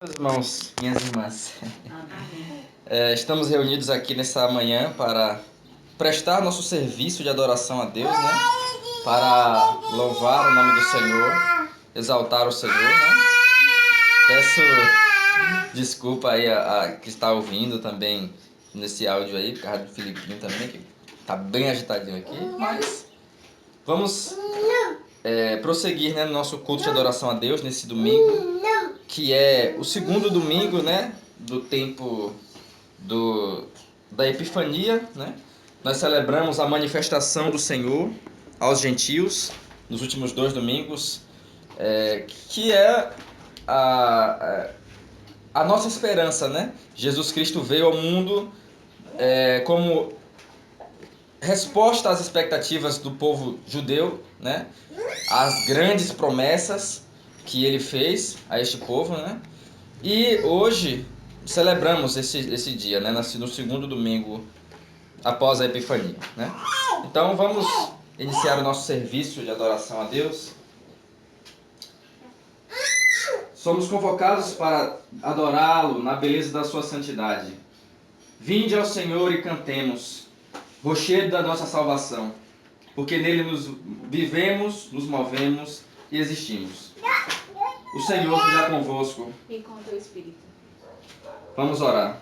Meus irmãos, minhas irmãs, estamos reunidos aqui nessa manhã para prestar nosso serviço de adoração a Deus, né? Para louvar o nome do Senhor, exaltar o Senhor, né? Peço desculpa aí a que está ouvindo também nesse áudio aí, por causa do Filipinho também, que está bem agitadinho aqui, mas vamos prosseguir, né, no nosso culto de adoração a Deus nesse domingo, que é o segundo domingo, né, do tempo da Epifania, né? Nós celebramos a manifestação do Senhor aos gentios nos últimos 2 domingos, que é a nossa esperança, né? Jesus Cristo veio ao mundo como resposta às expectativas do povo judeu, né? As grandes promessas que ele fez a este povo, né? E hoje celebramos esse dia, né? No segundo domingo após a Epifania, né? Então vamos iniciar o nosso serviço de adoração a Deus. Somos convocados para adorá-lo na beleza da sua santidade. Vinde ao Senhor e cantemos, rochedo da nossa salvação, porque nele nos vivemos, nos movemos e existimos. O Senhor esteja convosco. E com o teu espírito. Vamos orar.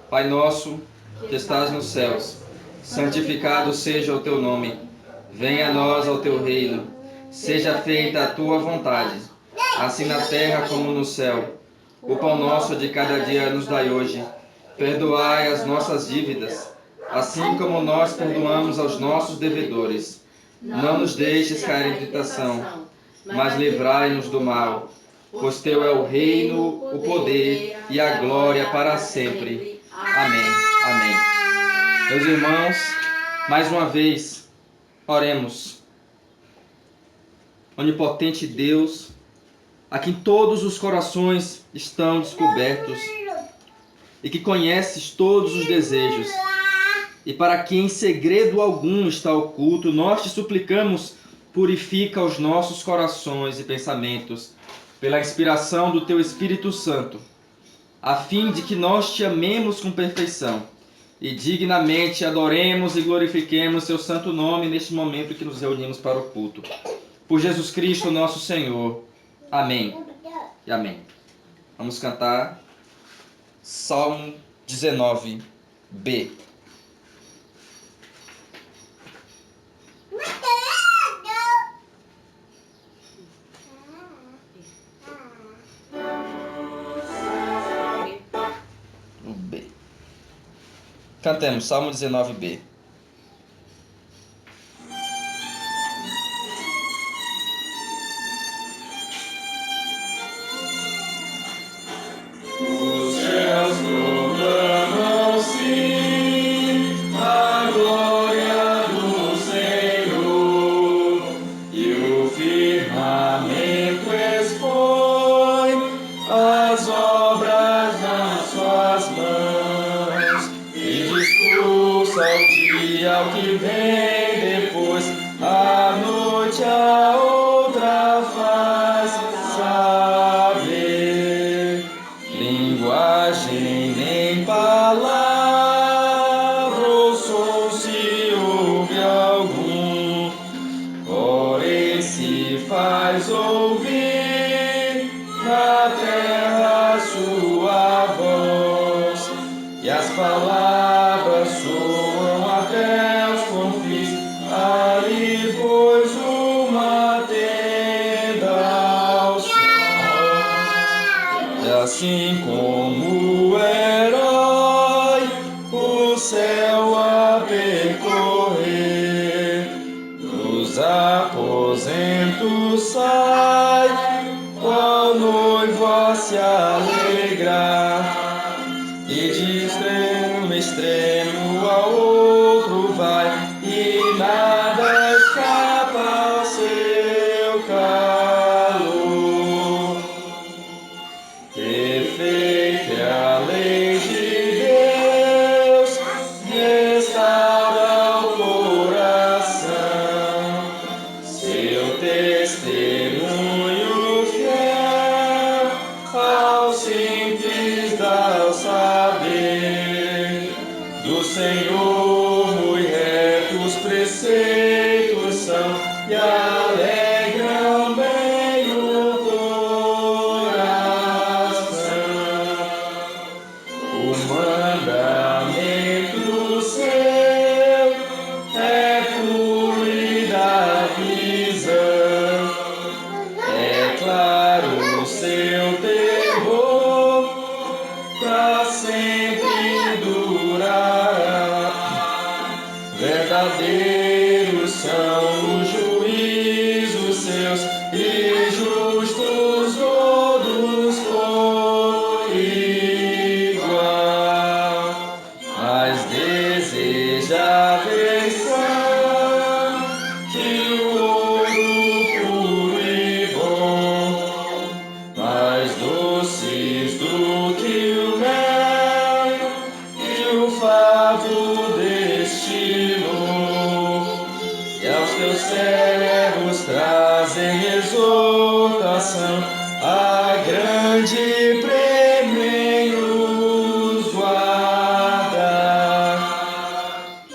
Pai nosso, que estás nos céus, santificado seja o teu nome. Venha a nós o teu reino. Seja feita a tua vontade, assim na terra como no céu. O pão nosso de cada dia nos dai hoje. Perdoai as nossas dívidas, assim como nós perdoamos aos nossos devedores. Não nos deixes cair em tentação, mas livrai-nos do mal. Pois teu é o reino, o poder e a glória para sempre. Amém. Amém. Meus irmãos, mais uma vez, oremos. Onipotente Deus, a quem todos os corações estão descobertos e que conheces todos os desejos, e para quem segredo algum está oculto, nós te suplicamos, purifica os nossos corações e pensamentos pela inspiração do teu Espírito Santo, a fim de que nós te amemos com perfeição e dignamente adoremos e glorifiquemos seu santo nome neste momento que nos reunimos para o culto. Por Jesus Cristo, nosso Senhor. Amém. E amém. Vamos cantar Salmo 19b. O B. Cantemos Salmo 19b. Assim como o herói o céu a percorrer, dos aposentos sai, qual noivo a se alegrar, e de extremo a extremo ao outro vai, e nada escapa ao seu calor. Perfeita é a lei de Deus, restaura o coração, seu testemunho fiel simples dá o saber do Senhor, muito retos preceitos são e alegram bem o coração. O mandamento seu é puro e dá visão, é claro o seu terror, pra sempre durará. Verdadeiros são os juízos seus e justos todos por igual. Mas desejáveis são que o ouro puro e bom, mais doces do que o mel e o favo destilou. E aos teus servos trazem exortação, a grande prêmio em os guardar.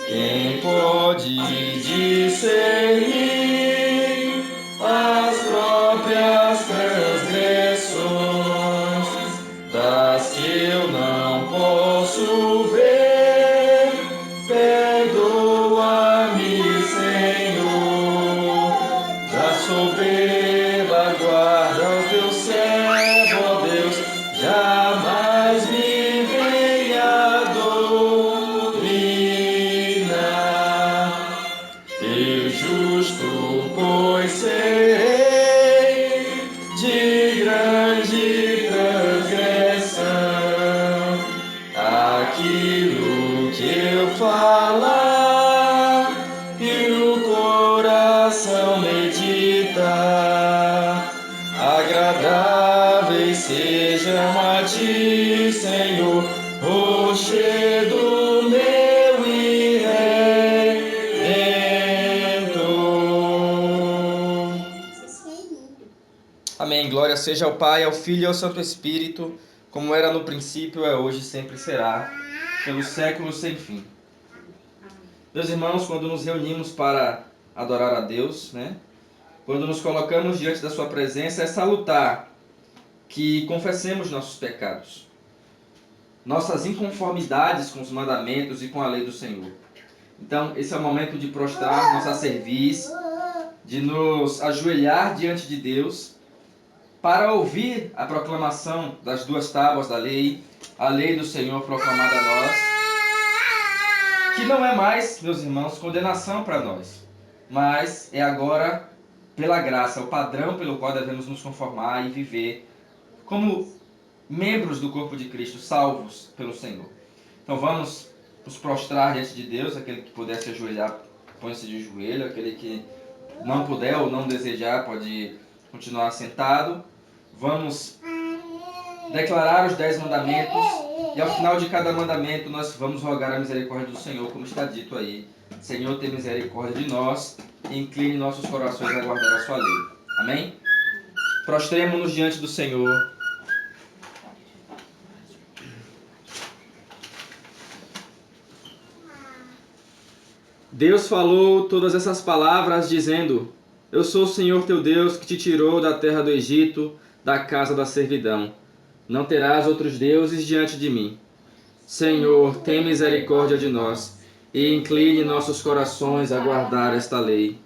Quem pode discernir as próprias transgressões, das que eu não posso ver? Perdoa-me, Senhor, da soberba guarda o teu servo, ó Deus, jamais me venha dominar. Eu justo, pois serei de grande transgressão, aquilo que eu falar e o coração meditar, agradáveis sejam a ti, Senhor, rochedo meu e redentor. Amém. Glória seja ao Pai, ao Filho e ao Santo Espírito, como era no princípio, é hoje e sempre será, pelos séculos sem fim. Meus irmãos, quando nos reunimos para adorar a Deus, quando nos colocamos diante da sua presença, é salutar que confessemos nossos pecados, nossas inconformidades com os mandamentos e com a lei do Senhor. Então, esse é o momento de prostrar-nos a serviço, de nos ajoelhar diante de Deus, para ouvir a proclamação das duas tábuas da lei, a lei do Senhor proclamada a nós, que não é mais, meus irmãos, condenação para nós, mas é agora pela graça, o padrão pelo qual devemos nos conformar e viver como membros do corpo de Cristo, salvos pelo Senhor. Então vamos nos prostrar diante de Deus. Aquele que puder se ajoelhar, põe-se de joelho. Aquele que não puder ou não desejar pode continuar sentado. Vamos declarar os 10 mandamentos e ao final de cada mandamento nós vamos rogar a misericórdia do Senhor, como está dito aí. Senhor, tenha misericórdia de nós e incline nossos corações a guardar a sua lei. Amém? Prostremo-nos diante do Senhor. Deus falou todas essas palavras dizendo: Eu sou o Senhor teu Deus que te tirou da terra do Egito, da casa da servidão. Não terás outros deuses diante de mim. Senhor, tem misericórdia de nós e incline nossos corações a guardar esta lei.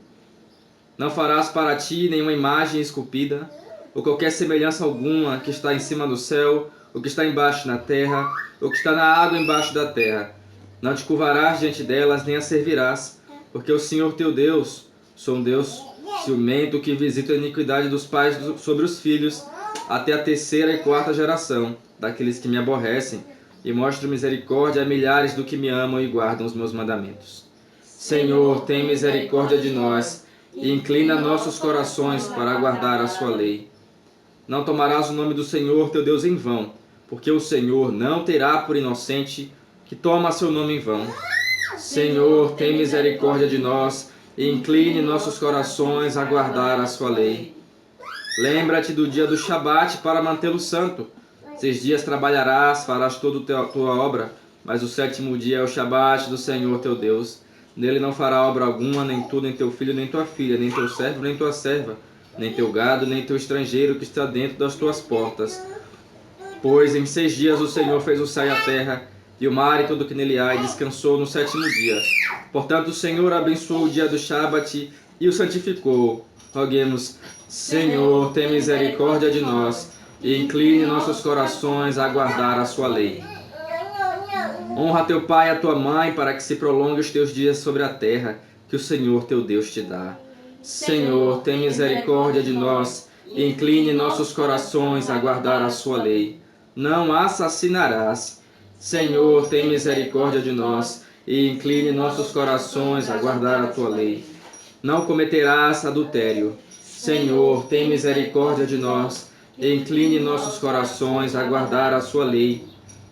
Não farás para ti nenhuma imagem esculpida, ou qualquer semelhança alguma que está em cima do céu, ou que está embaixo na terra, ou que está na água embaixo da terra. Não te curvarás diante delas, nem as servirás, porque o Senhor teu Deus, sou um Deus ciumento que visita a iniquidade dos pais sobre os filhos, até a 3ª e 4ª geração daqueles que me aborrecem, e mostro misericórdia a milhares do que me amam e guardam os meus mandamentos. Senhor, tem misericórdia de nós e inclina nossos corações para guardar a sua lei. Não tomarás o nome do Senhor teu Deus em vão, porque o Senhor não terá por inocente que toma seu nome em vão. Senhor, tem misericórdia de nós e incline nossos corações a guardar a sua lei. Lembra-te do dia do Shabat para mantê-lo santo. 6 dias trabalharás, farás toda a tua obra, mas o 7º dia é o Shabat do Senhor teu Deus. Nele não fará obra alguma, nem tu, nem teu filho, nem tua filha, nem teu servo, nem tua serva, nem teu gado, nem teu estrangeiro que está dentro das tuas portas. Pois em 6 dias o Senhor fez o céu e a terra, e o mar e tudo que nele há, e descansou no 7º dia. Portanto, o Senhor abençoou o dia do Shabat e o santificou. Roguemos, Senhor, tem misericórdia de nós, e incline nossos corações a guardar a sua lei. Honra teu pai e a tua mãe, para que se prolongue os teus dias sobre a terra, que o Senhor teu Deus te dá. Senhor, tem misericórdia de nós, e incline nossos corações a guardar a sua lei. Não assassinarás. Senhor, tem misericórdia de nós, e incline nossos corações a guardar a tua lei. Não cometerás adultério. Senhor, tem misericórdia de nós, e incline nossos corações a guardar a sua lei.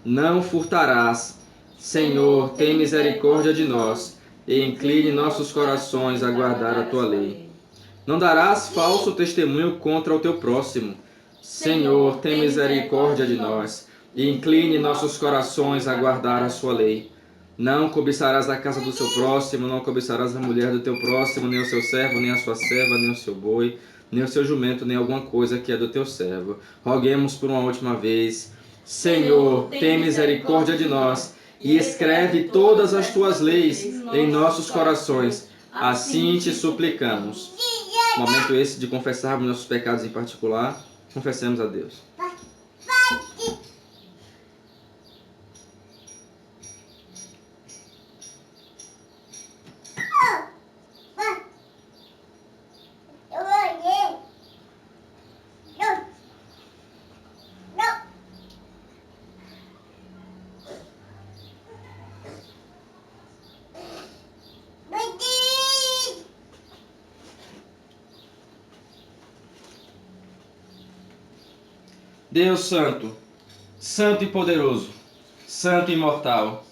Não furtarás. Senhor, tem misericórdia de nós, e incline nossos corações a guardar a tua lei. Não darás falso testemunho contra o teu próximo. Senhor, tem misericórdia de nós, e incline nossos corações a guardar a sua lei. Não cobiçarás a casa do seu próximo, não cobiçarás a mulher do teu próximo, nem o seu servo, nem a sua serva, nem o seu boi, nem o seu jumento, nem alguma coisa que é do teu servo. Roguemos por uma última vez. Senhor, tem misericórdia de nós, e escreve todas as tuas leis em nossos corações. Assim te suplicamos. Momento esse de confessarmos nossos pecados em particular. Confessemos a Deus. Deus Santo, Santo e poderoso, Santo e imortal,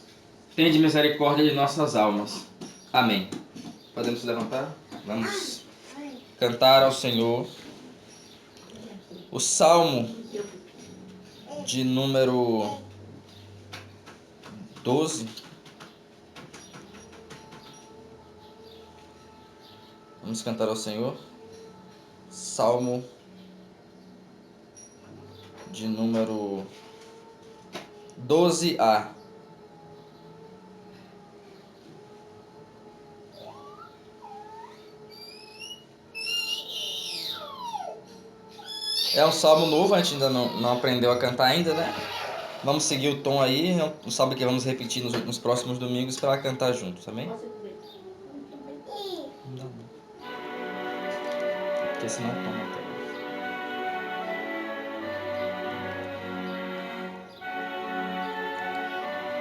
tende misericórdia de nossas almas. Amém. Podemos se levantar? Vamos cantar ao Senhor o Salmo de número 12. Vamos cantar ao Senhor. Salmo de número 12a. É um salmo novo, a gente ainda não aprendeu a cantar ainda, né? Vamos seguir o tom aí, é um salmo que vamos repetir nos próximos domingos para cantar juntos, amém? Não, não. Porque senão toma até.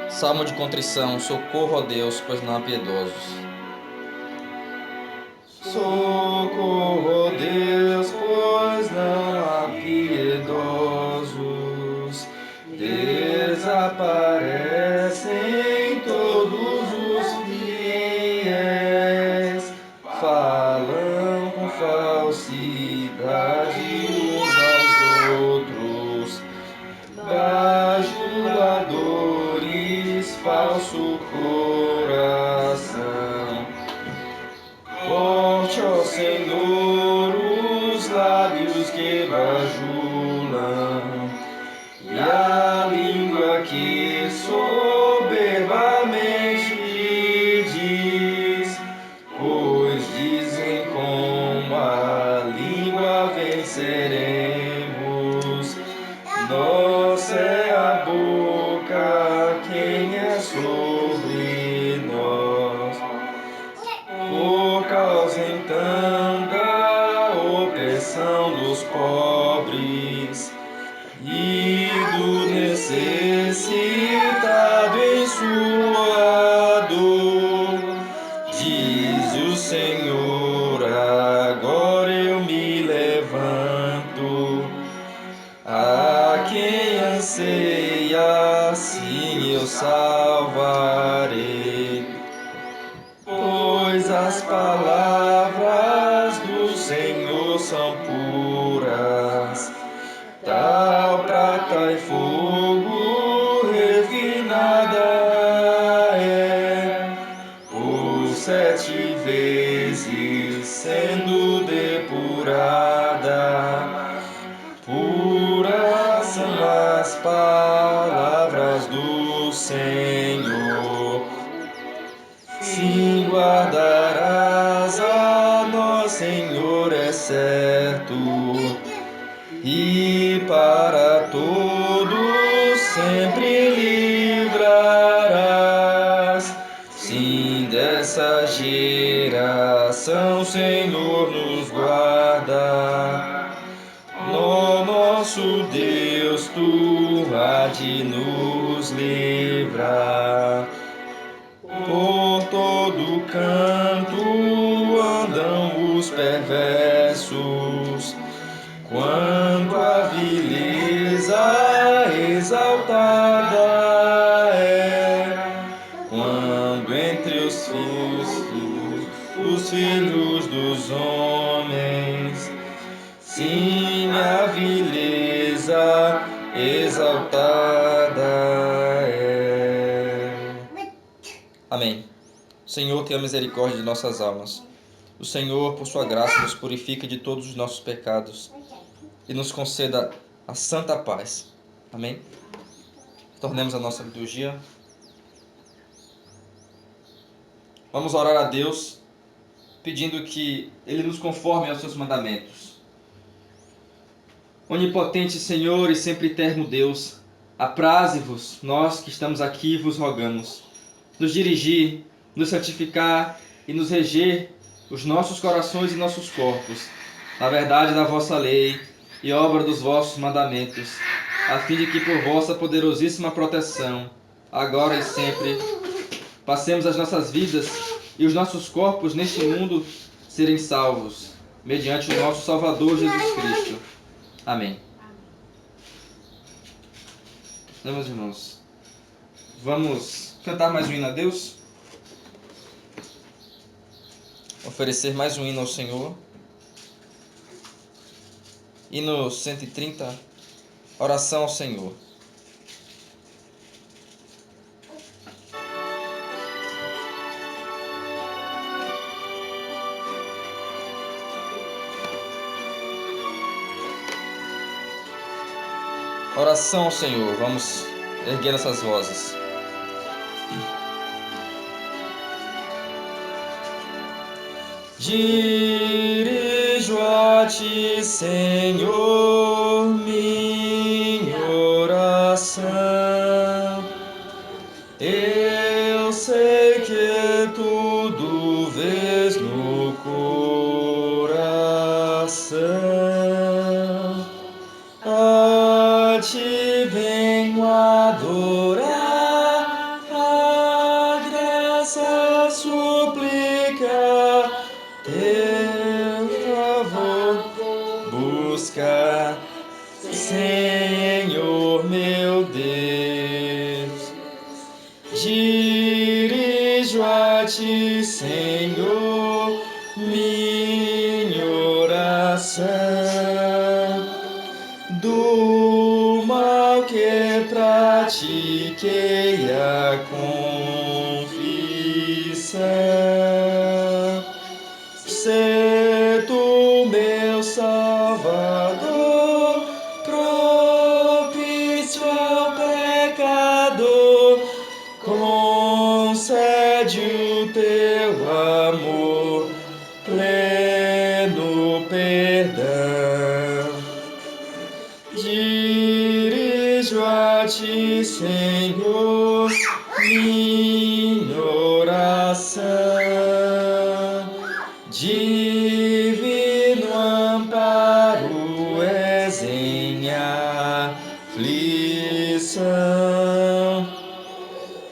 Salmo de contrição, socorro, ó Deus, pois não há piedosos. Socorro, ó Deus, pois não há piedosos. Desaparecem todos os fiéis, falam com falsidade uns aos outros, bajuladores, falso coração. Corte, ó Senhor, os lábios que bajulam, e a língua que soberbamente diz, pois dizem com a língua venceremos. Nossa é a boca, quem é sobre nós? Por causa então da opressão dos pobres e do necessitado em sua dor, diz o Senhor, agora eu me levanto. A quem anseia, assim eu salvarei. Pois as palavras do Senhor são puras, tal prata e fogo refinada é, por 7 vezes sendo depurada. Puras são as palavras do Senhor. Sim, guardarás a nós, Senhor, é certo, e para todos sempre livrarás. Sim, dessa geração, Senhor, nos guarda. No nosso Deus, tu há de nos livrar. Por todo canto andam os perversos, quanto a vileza exaltada é, quando entre os filhos dos homens, sim, a vileza exaltada é. Amém. O Senhor tenha misericórdia de nossas almas. O Senhor, por sua graça, nos purifica de todos os nossos pecados e nos conceda a santa paz. Amém. Tornemos a nossa liturgia. Vamos orar a Deus, pedindo que Ele nos conforme aos seus mandamentos. Onipotente Senhor e sempre eterno Deus, apraze-vos, nós que estamos aqui vos rogamos, nos dirigir, nos santificar e nos reger os nossos corações e nossos corpos, na verdade da vossa lei e obra dos vossos mandamentos, a fim de que por vossa poderosíssima proteção, agora e sempre, passemos as nossas vidas e os nossos corpos neste mundo serem salvos, mediante o nosso Salvador Jesus Cristo. Amém. Meus irmãos, vamos cantar mais um hino a Deus? Oferecer mais um hino ao Senhor. Hino 130, oração ao Senhor. Oração ao Senhor. Vamos erguer essas vozes. Dirijo a ti, Senhor, minha oração. Eu sei que tudo vês no coração. A ti venho adorar, a graça suplicar, teu favor buscar, Senhor meu Deus. Dirijo a ti, Senhor, minha oração. Do mal que pratiquei a confissão, sê tu meu Salvador, propício ao pecador, concede o teu amor, pleno perdão. Dirijo a ti, Senhor, minha oração. Divino amparo és em aflição.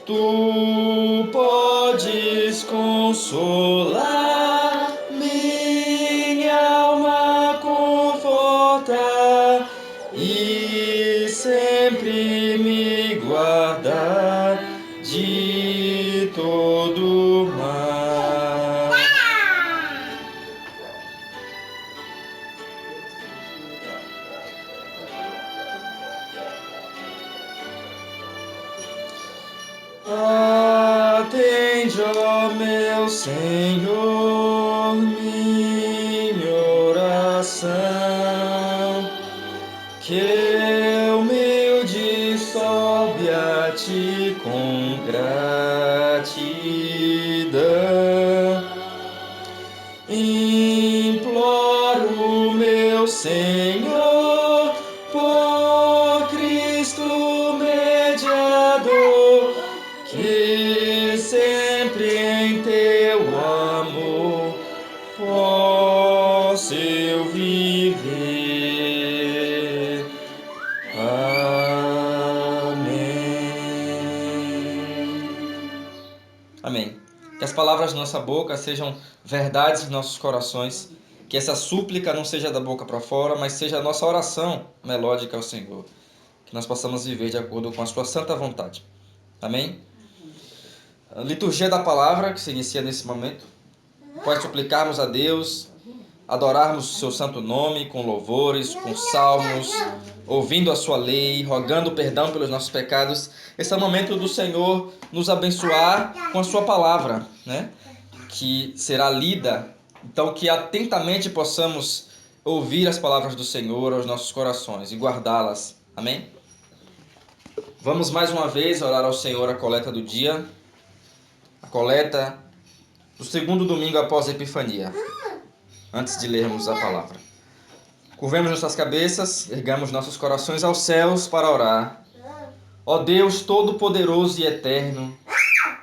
Tu podes consolar, minha alma confortar e sempre me guardar de todo mal. Atende, ó meu Senhor, minha oração, que humilde sobe a ti com gratidão. Imploro, meu Senhor, por Cristo mediador, que sempre em teu amor possa eu viver. Amém. Amém. Que as palavras de nossa boca sejam verdades em nossos corações, que essa súplica não seja da boca para fora, mas seja a nossa oração melódica ao Senhor, que nós possamos viver de acordo com a sua santa vontade. Amém? A liturgia da palavra, que se inicia nesse momento, pode suplicarmos a Deus, adorarmos o seu santo nome com louvores, com salmos, ouvindo a sua lei, rogando perdão pelos nossos pecados. Esse é o momento do Senhor nos abençoar com a sua palavra, né? Que será lida. Então, que atentamente possamos ouvir as palavras do Senhor aos nossos corações e guardá-las. Amém? Vamos mais uma vez orar ao Senhor a coleta do dia, a coleta do segundo domingo após a Epifania, antes de lermos a palavra. Curvemos nossas cabeças, ergamos nossos corações aos céus para orar. Ó Deus Todo-Poderoso e Eterno,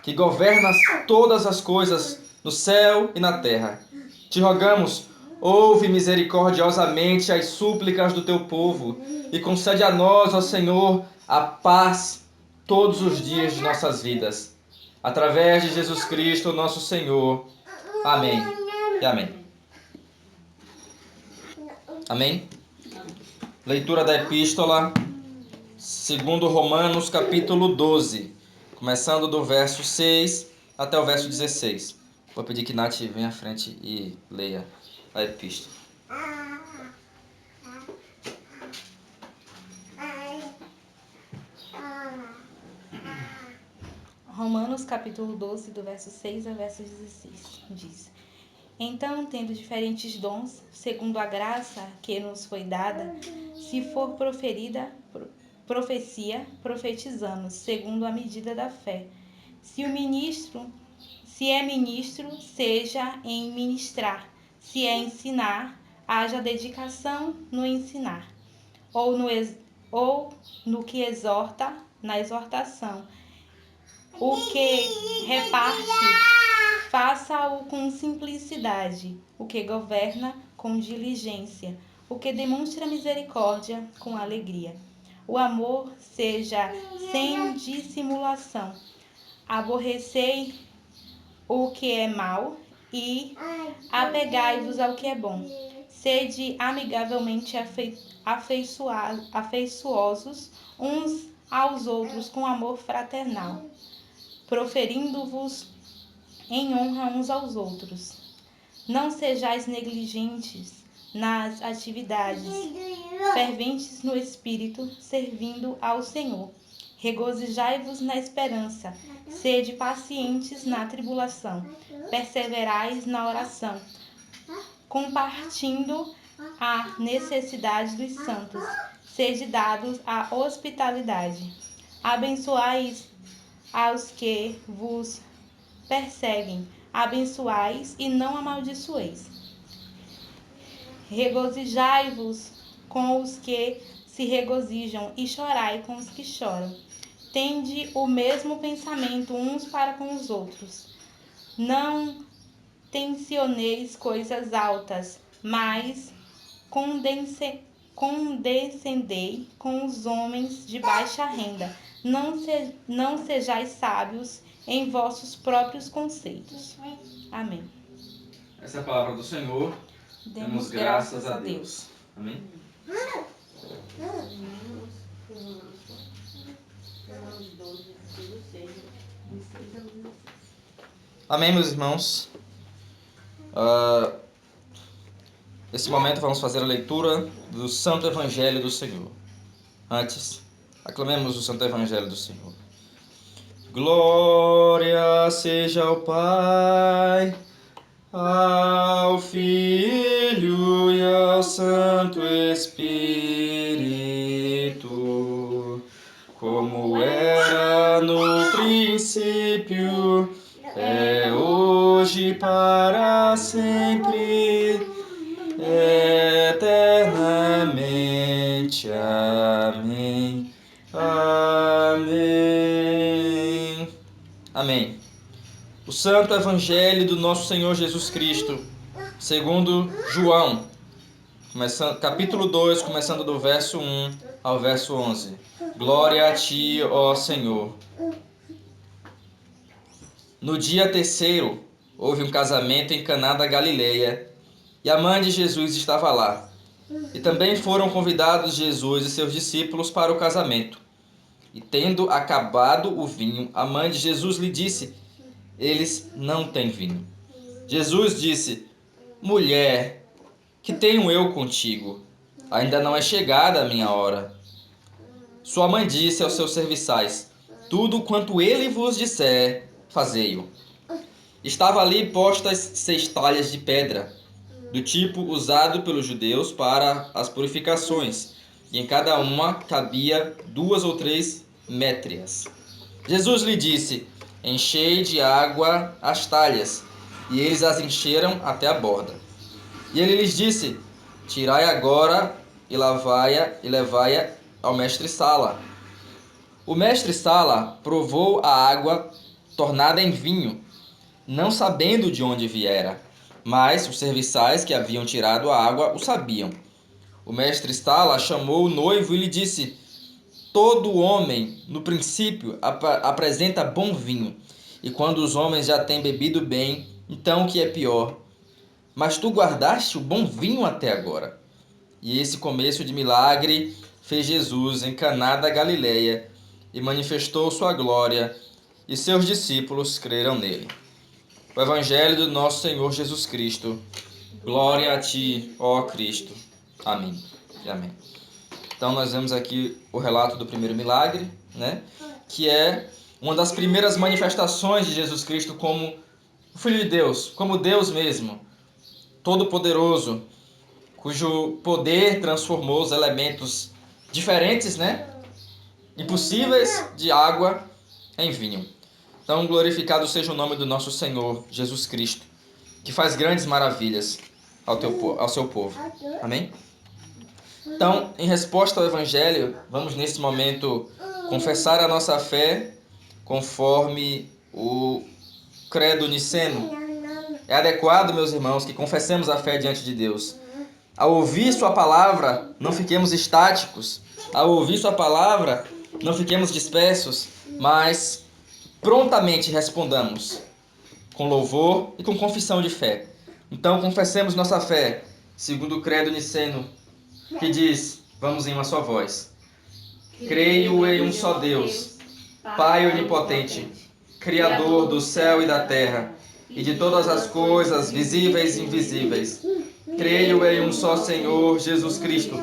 que governas todas as coisas no céu e na terra, te rogamos, ouve misericordiosamente as súplicas do teu povo e concede a nós, ó Senhor, a paz todos os dias de nossas vidas. Através de Jesus Cristo, nosso Senhor. Amém e amém. Amém? Leitura da Epístola, segundo Romanos, capítulo 12, começando do verso 6 até o verso 16. Vou pedir que Nath venha à frente e leia a Epístola. Romanos, capítulo 12, do verso 6 ao verso 16, diz: Então, tendo diferentes dons, segundo a graça que nos foi dada, se for proferida profecia, profetizamos, segundo a medida da fé. Se é ministro, seja em ministrar. Se é ensinar, haja dedicação no ensinar. Ou no que exorta, na exortação. O que reparte, faça-o com simplicidade. O que governa, com diligência. O que demonstra misericórdia, com alegria. O amor seja sem dissimulação. Aborrecei o que é mau e apegai-vos ao que é bom. Sede amigavelmente afeiçoosos uns aos outros com amor fraternal, proferindo-vos em honra uns aos outros. Não sejais negligentes nas atividades, ferventes no espírito, servindo ao Senhor. Regozijai-vos na esperança, sede pacientes na tribulação, perseverais na oração, compartindo a necessidade dos santos, sede dados à hospitalidade. Abençoais aos que vos perseguem, abençoais e não amaldiçoeis. Regozijai-vos com os que se regozijam e chorai com os que choram. Tende o mesmo pensamento uns para com os outros. Não tensioneis coisas altas, mas condescendei com os homens de baixa renda. Não sejais sábios em vossos próprios conceitos. Amém. Essa é a palavra do Senhor. Demos graças a Deus. Amém? Amém, meus irmãos. Nesse momento vamos fazer a leitura do Santo Evangelho do Senhor. Antes, aclamemos o Santo Evangelho do Senhor. Glória seja ao Pai, ao Filho e ao Santo Espírito, como era no princípio, é hoje e para sempre, eternamente. Amém. Amém. Amém. O Santo Evangelho do nosso Senhor Jesus Cristo, segundo João, capítulo 2, começando do verso 1 ao verso 11. Glória a ti, ó Senhor. No dia terceiro, houve um casamento em Caná da Galileia, e a mãe de Jesus estava lá. E também foram convidados Jesus e seus discípulos para o casamento. E tendo acabado o vinho, a mãe de Jesus lhe disse: eles não têm vinho. Jesus disse: mulher, que tenho eu contigo? Ainda não é chegada a minha hora. Sua mãe disse aos seus serviçais: tudo quanto ele vos disser, fazei-o. Estava ali postas 6 talhas de pedra, do tipo usado pelos judeus para as purificações, e em cada uma cabia 2 ou 3 métrias. Jesus lhe disse: enchei de água as talhas, e eles as encheram até a borda. E ele lhes disse: tirai agora e levai-a ao mestre-sala. O mestre-sala provou a água tornada em vinho, não sabendo de onde viera, mas os serviçais que haviam tirado a água o sabiam. O mestre-sala chamou o noivo e lhe disse: todo homem, no princípio, apresenta bom vinho, e quando os homens já têm bebido bem, então o que é pior? Mas tu guardaste o bom vinho até agora. E esse começo de milagre fez Jesus em Caná da Galileia e manifestou sua glória, e seus discípulos creram nele. O Evangelho do nosso Senhor Jesus Cristo. Glória a ti, ó Cristo. Amém. E amém. Então nós vemos aqui o relato do primeiro milagre, né? Que é uma das primeiras manifestações de Jesus Cristo como o Filho de Deus, como Deus mesmo, todo-poderoso, cujo poder transformou os elementos diferentes, né? Impossíveis de água em vinho. Então glorificado seja o nome do nosso Senhor Jesus Cristo, que faz grandes maravilhas ao seu povo. Amém? Então, em resposta ao Evangelho, vamos nesse momento confessar a nossa fé conforme o credo niceno. É adequado, meus irmãos, que confessemos a fé diante de Deus. Ao ouvir sua palavra, não fiquemos estáticos. Ao ouvir sua palavra, não fiquemos dispersos, mas prontamente respondamos com louvor e com confissão de fé. Então, confessemos nossa fé, segundo o credo niceno, que diz, vamos em uma só voz: creio em um só Deus, Pai onipotente, Criador do céu e da terra, e de todas as coisas visíveis e invisíveis. Creio em um só Senhor Jesus Cristo,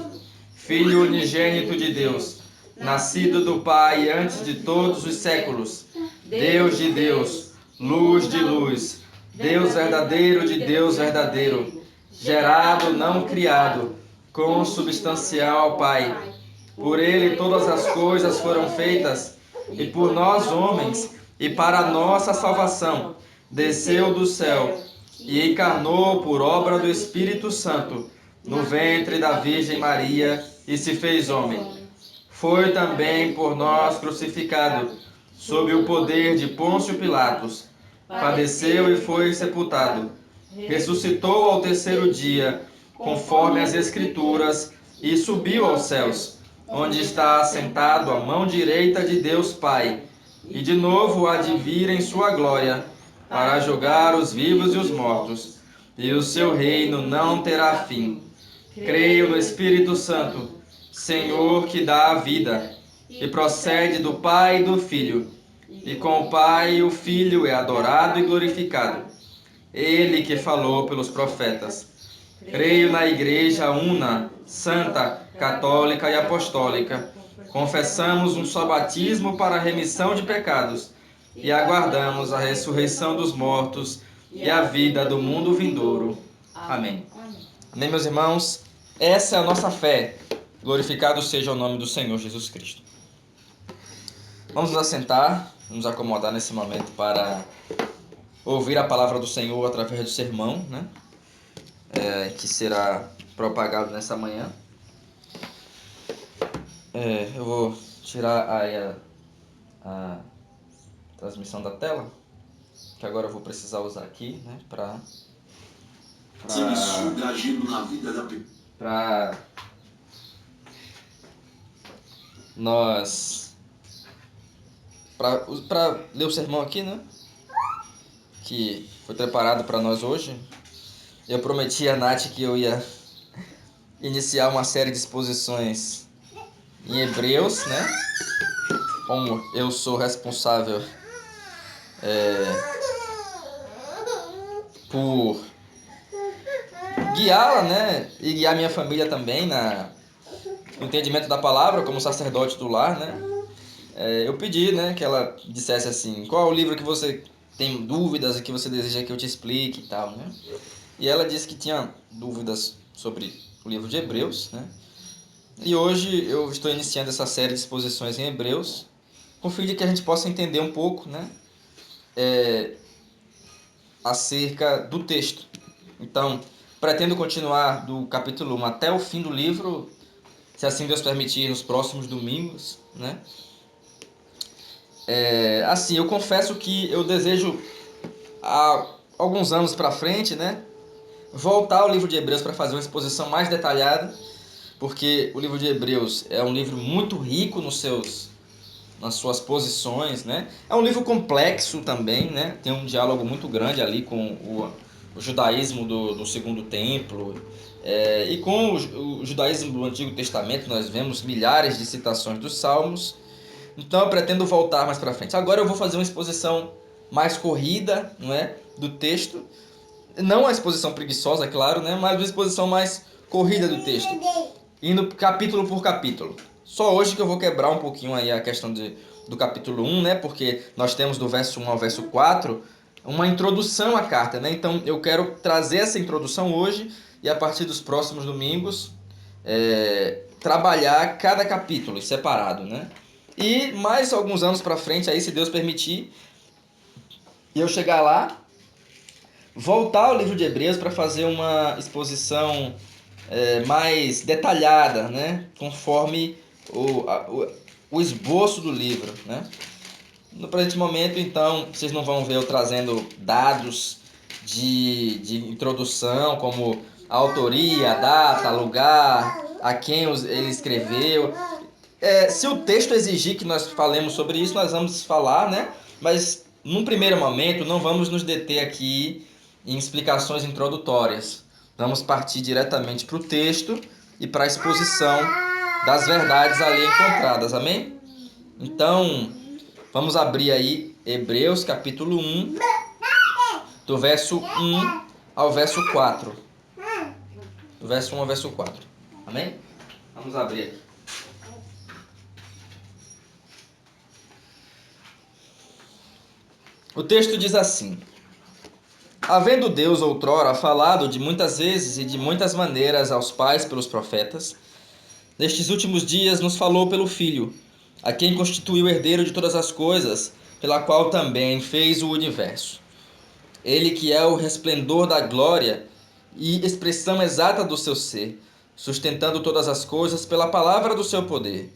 Filho unigênito de Deus, nascido do Pai antes de todos os séculos, Deus de Deus, luz de luz, Deus verdadeiro de Deus verdadeiro, gerado, não criado, consubstancial ao Pai. Por ele todas as coisas foram feitas, e por nós homens, e para a nossa salvação, desceu do céu, e encarnou por obra do Espírito Santo, no ventre da Virgem Maria, e se fez homem. Foi também por nós crucificado, sob o poder de Pôncio Pilatos. Padeceu e foi sepultado. Ressuscitou ao terceiro dia, conforme as Escrituras, e subiu aos céus, onde está assentado à mão direita de Deus Pai, e de novo há de vir em sua glória, para julgar os vivos e os mortos, e o seu reino não terá fim. Creio no Espírito Santo, Senhor que dá a vida, e procede do Pai e do Filho, e com o Pai e o Filho é adorado e glorificado. Ele que falou pelos profetas. Creio na Igreja una, santa, católica e apostólica. Confessamos um só batismo para a remissão de pecados. e aguardamos a ressurreição dos mortos e a vida do mundo vindouro. Amém. Amém, meus irmãos? Essa é a nossa fé. Glorificado seja o nome do Senhor Jesus Cristo. Vamos nos assentar, nos acomodar nesse momento para ouvir a palavra do Senhor através do sermão, né? Que será propagado nessa manhã. Eu vou tirar aí a transmissão da tela, que agora eu vou precisar usar aqui, né? Para ler o sermão aqui, né? Que foi preparado para nós hoje. Eu prometi a Nath que eu ia iniciar uma série de exposições em Hebreus, né? Como eu sou responsável por guiá-la, né? E guiar minha família também no entendimento da palavra, como sacerdote do lar, né? Eu pedi, né, que ela dissesse assim, qual é o livro que você tem dúvidas e que você deseja que eu te explique e tal, né? E ela disse que tinha dúvidas sobre o livro de Hebreus, né? E hoje eu estou iniciando essa série de exposições em Hebreus, com o fim de que a gente possa entender um pouco, né, acerca do texto. Então, pretendo continuar do capítulo 1 até o fim do livro, se assim Deus permitir, nos próximos domingos, né? Assim, eu confesso que eu desejo, há alguns anos para frente, né, voltar ao livro de Hebreus para fazer uma exposição mais detalhada, porque o livro de Hebreus é um livro muito rico nas suas posições, né? É um livro complexo também, né? Tem um diálogo muito grande ali com o judaísmo do Segundo Templo, e com o judaísmo do Antigo Testamento. Nós vemos milhares de citações dos Salmos. Então eu pretendo voltar mais para frente. Agora eu vou fazer uma exposição mais corrida, não é, do texto. Não uma exposição preguiçosa, claro, né? Mas uma exposição mais corrida do texto, indo capítulo por capítulo. Só hoje que eu vou quebrar um pouquinho aí a questão do capítulo 1, né? Porque nós temos do verso 1 ao verso 4 uma introdução à carta, né? Então eu quero trazer essa introdução hoje e a partir dos próximos domingos trabalhar cada capítulo separado, né? E mais alguns anos para frente, aí se Deus permitir, e eu chegar lá, voltar ao livro de Hebreus para fazer uma exposição mais detalhada, né? Conforme o esboço do livro, né? No presente momento, então, vocês não vão ver eu trazendo dados de introdução, como a autoria, a data, lugar, a quem ele escreveu. Se o texto exigir que nós falemos sobre isso, nós vamos falar, né? Mas, num primeiro momento, não vamos nos deter aqui em explicações introdutórias. Vamos partir diretamente para o texto e para a exposição das verdades ali encontradas, amém? Então, vamos abrir aí Hebreus capítulo 1, do verso 1 ao verso 4. Do verso 1 ao verso 4, amém? Vamos abrir aqui. O texto diz assim: havendo Deus outrora falado de muitas vezes e de muitas maneiras aos pais pelos profetas, nestes últimos dias nos falou pelo Filho, a quem constituiu herdeiro de todas as coisas, pela qual também fez o universo. Ele que é o resplendor da glória e expressão exata do seu ser, sustentando todas as coisas pela palavra do seu poder,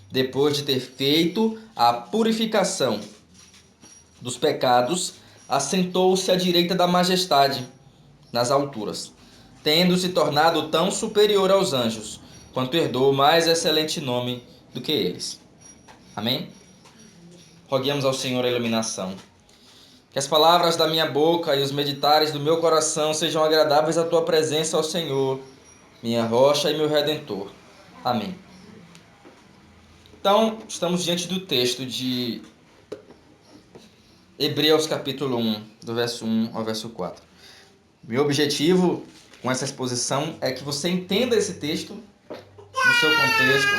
depois de ter feito a purificação dos pecados, assentou-se à direita da majestade nas alturas, tendo se tornado tão superior aos anjos, quanto herdou mais excelente nome do que eles. Amém? Roguemos ao Senhor a iluminação. Que as palavras da minha boca e os meditares do meu coração sejam agradáveis à tua presença, ó Senhor, minha rocha e meu redentor. Amém. Então, estamos diante do texto de Hebreus capítulo 1, do verso 1 ao verso 4. Meu objetivo com essa exposição é que você entenda esse texto no seu contexto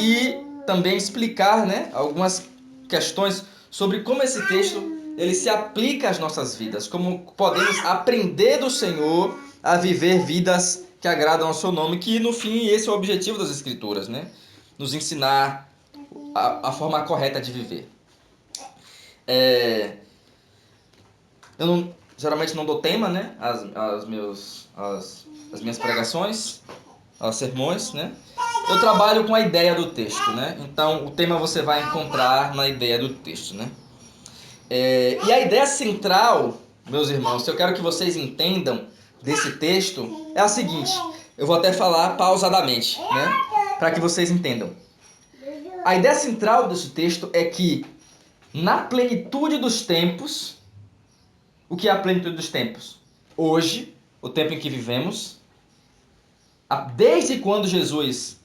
e também explicar, né, algumas questões sobre como esse texto ele se aplica às nossas vidas, como podemos aprender do Senhor a viver vidas que agradam ao seu nome, que no fim esse é o objetivo das Escrituras, né? Nos ensinar a forma correta de viver. Eu geralmente não dou tema, né? As minhas pregações, aos sermões, né? Eu trabalho com a ideia do texto, né? Então o tema você vai encontrar na ideia do texto, né? E a ideia central, meus irmãos, eu quero que vocês entendam desse texto é a seguinte. Eu vou até falar pausadamente, né? Para que vocês entendam. A ideia central desse texto é que na plenitude dos tempos, o que é a plenitude dos tempos? Hoje, o tempo em que vivemos, desde quando Jesus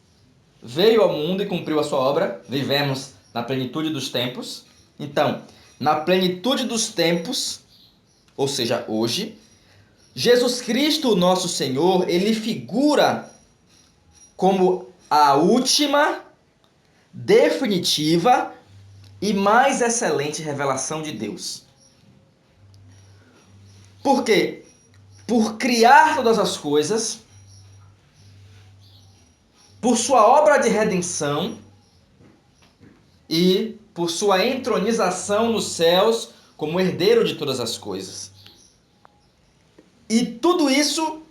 veio ao mundo e cumpriu a sua obra, vivemos na plenitude dos tempos. Então, na plenitude dos tempos, ou seja, hoje, Jesus Cristo, nosso Senhor, ele figura como a última, definitiva e mais excelente revelação de Deus. Por quê? Por criar todas as coisas, por sua obra de redenção e por sua entronização nos céus como herdeiro de todas as coisas. E tudo isso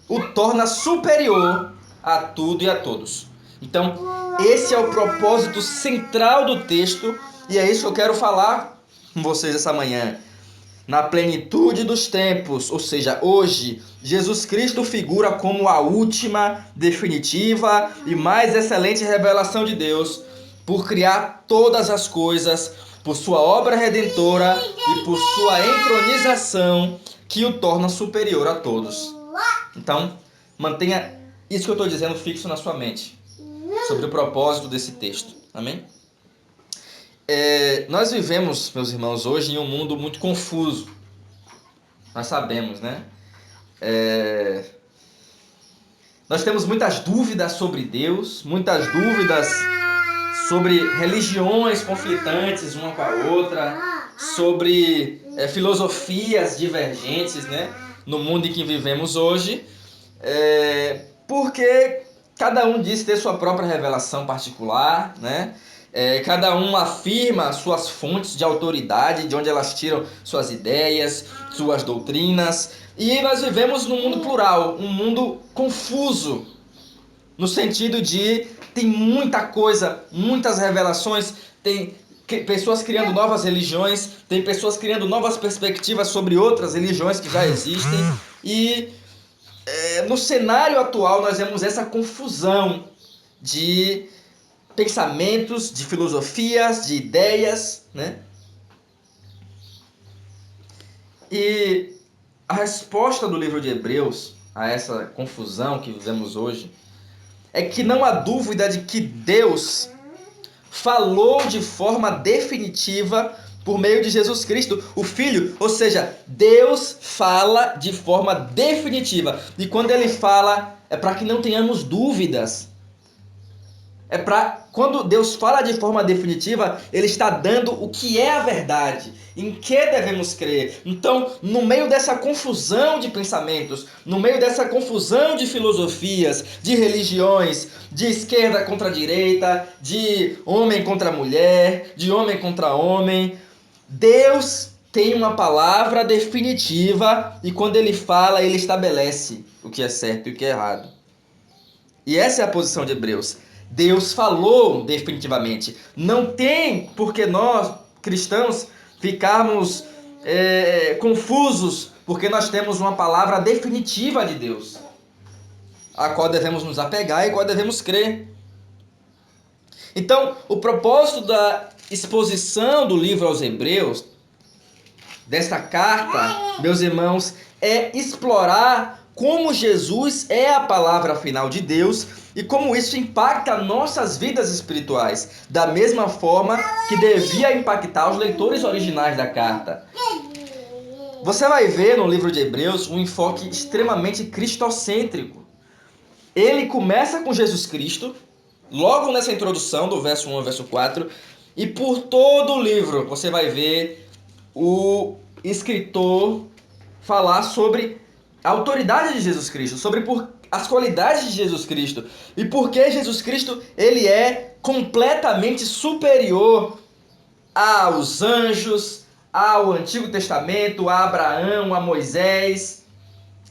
o torna superior a tudo e a todos. Então, esse é o propósito central do texto e é isso que eu quero falar com vocês essa manhã. Na plenitude dos tempos, ou seja, hoje, Jesus Cristo figura como a última, definitiva e mais excelente revelação de Deus por criar todas as coisas, por sua obra redentora e por sua entronização que o torna superior a todos. Então, mantenha isso que eu estou dizendo fixo na sua mente, sobre o propósito desse texto. Amém? Nós vivemos, meus irmãos, hoje em um mundo muito confuso. Nós sabemos, né? Nós temos muitas dúvidas sobre Deus, muitas dúvidas sobre religiões conflitantes uma com a outra, sobre filosofias divergentes, né? No mundo em que vivemos hoje, porque cada um diz ter sua própria revelação particular, né? Cada um afirma suas fontes de autoridade, de onde elas tiram suas ideias, suas doutrinas. E nós vivemos num mundo plural, um mundo confuso, no sentido de tem muita coisa, muitas revelações, tem pessoas criando novas religiões, tem pessoas criando novas perspectivas sobre outras religiões que já existem. E no cenário atual nós vemos essa confusão de pensamentos, de filosofias, de ideias, né? E a resposta do livro de Hebreus a essa confusão que vivemos hoje é que não há dúvida de que Deus falou de forma definitiva por meio de Jesus Cristo, o Filho. Ou seja, Deus fala de forma definitiva. E quando Ele fala, é para que não tenhamos dúvidas. Quando Deus fala de forma definitiva, Ele está dando o que é a verdade, em que devemos crer. Então, no meio dessa confusão de pensamentos, no meio dessa confusão de filosofias, de religiões, de esquerda contra direita, de homem contra mulher, de homem contra homem, Deus tem uma palavra definitiva e quando Ele fala, Ele estabelece o que é certo e o que é errado. E essa é a posição de Hebreus. Deus falou definitivamente. Não tem porque nós, cristãos, ficarmos confusos, porque nós temos uma palavra definitiva de Deus, a qual devemos nos apegar e a qual devemos crer. Então, o propósito da exposição do livro aos Hebreus, desta carta, meus irmãos, é explorar como Jesus é a palavra final de Deus e como isso impacta nossas vidas espirituais, da mesma forma que devia impactar os leitores originais da carta. Você vai ver no livro de Hebreus um enfoque extremamente cristocêntrico. Ele começa com Jesus Cristo, logo nessa introdução do verso 1 ao verso 4, E por todo o livro você vai ver o escritor falar sobre a autoridade de Jesus Cristo, sobre as qualidades de Jesus Cristo e por que Jesus Cristo ele é completamente superior aos anjos, ao Antigo Testamento, a Abraão, a Moisés,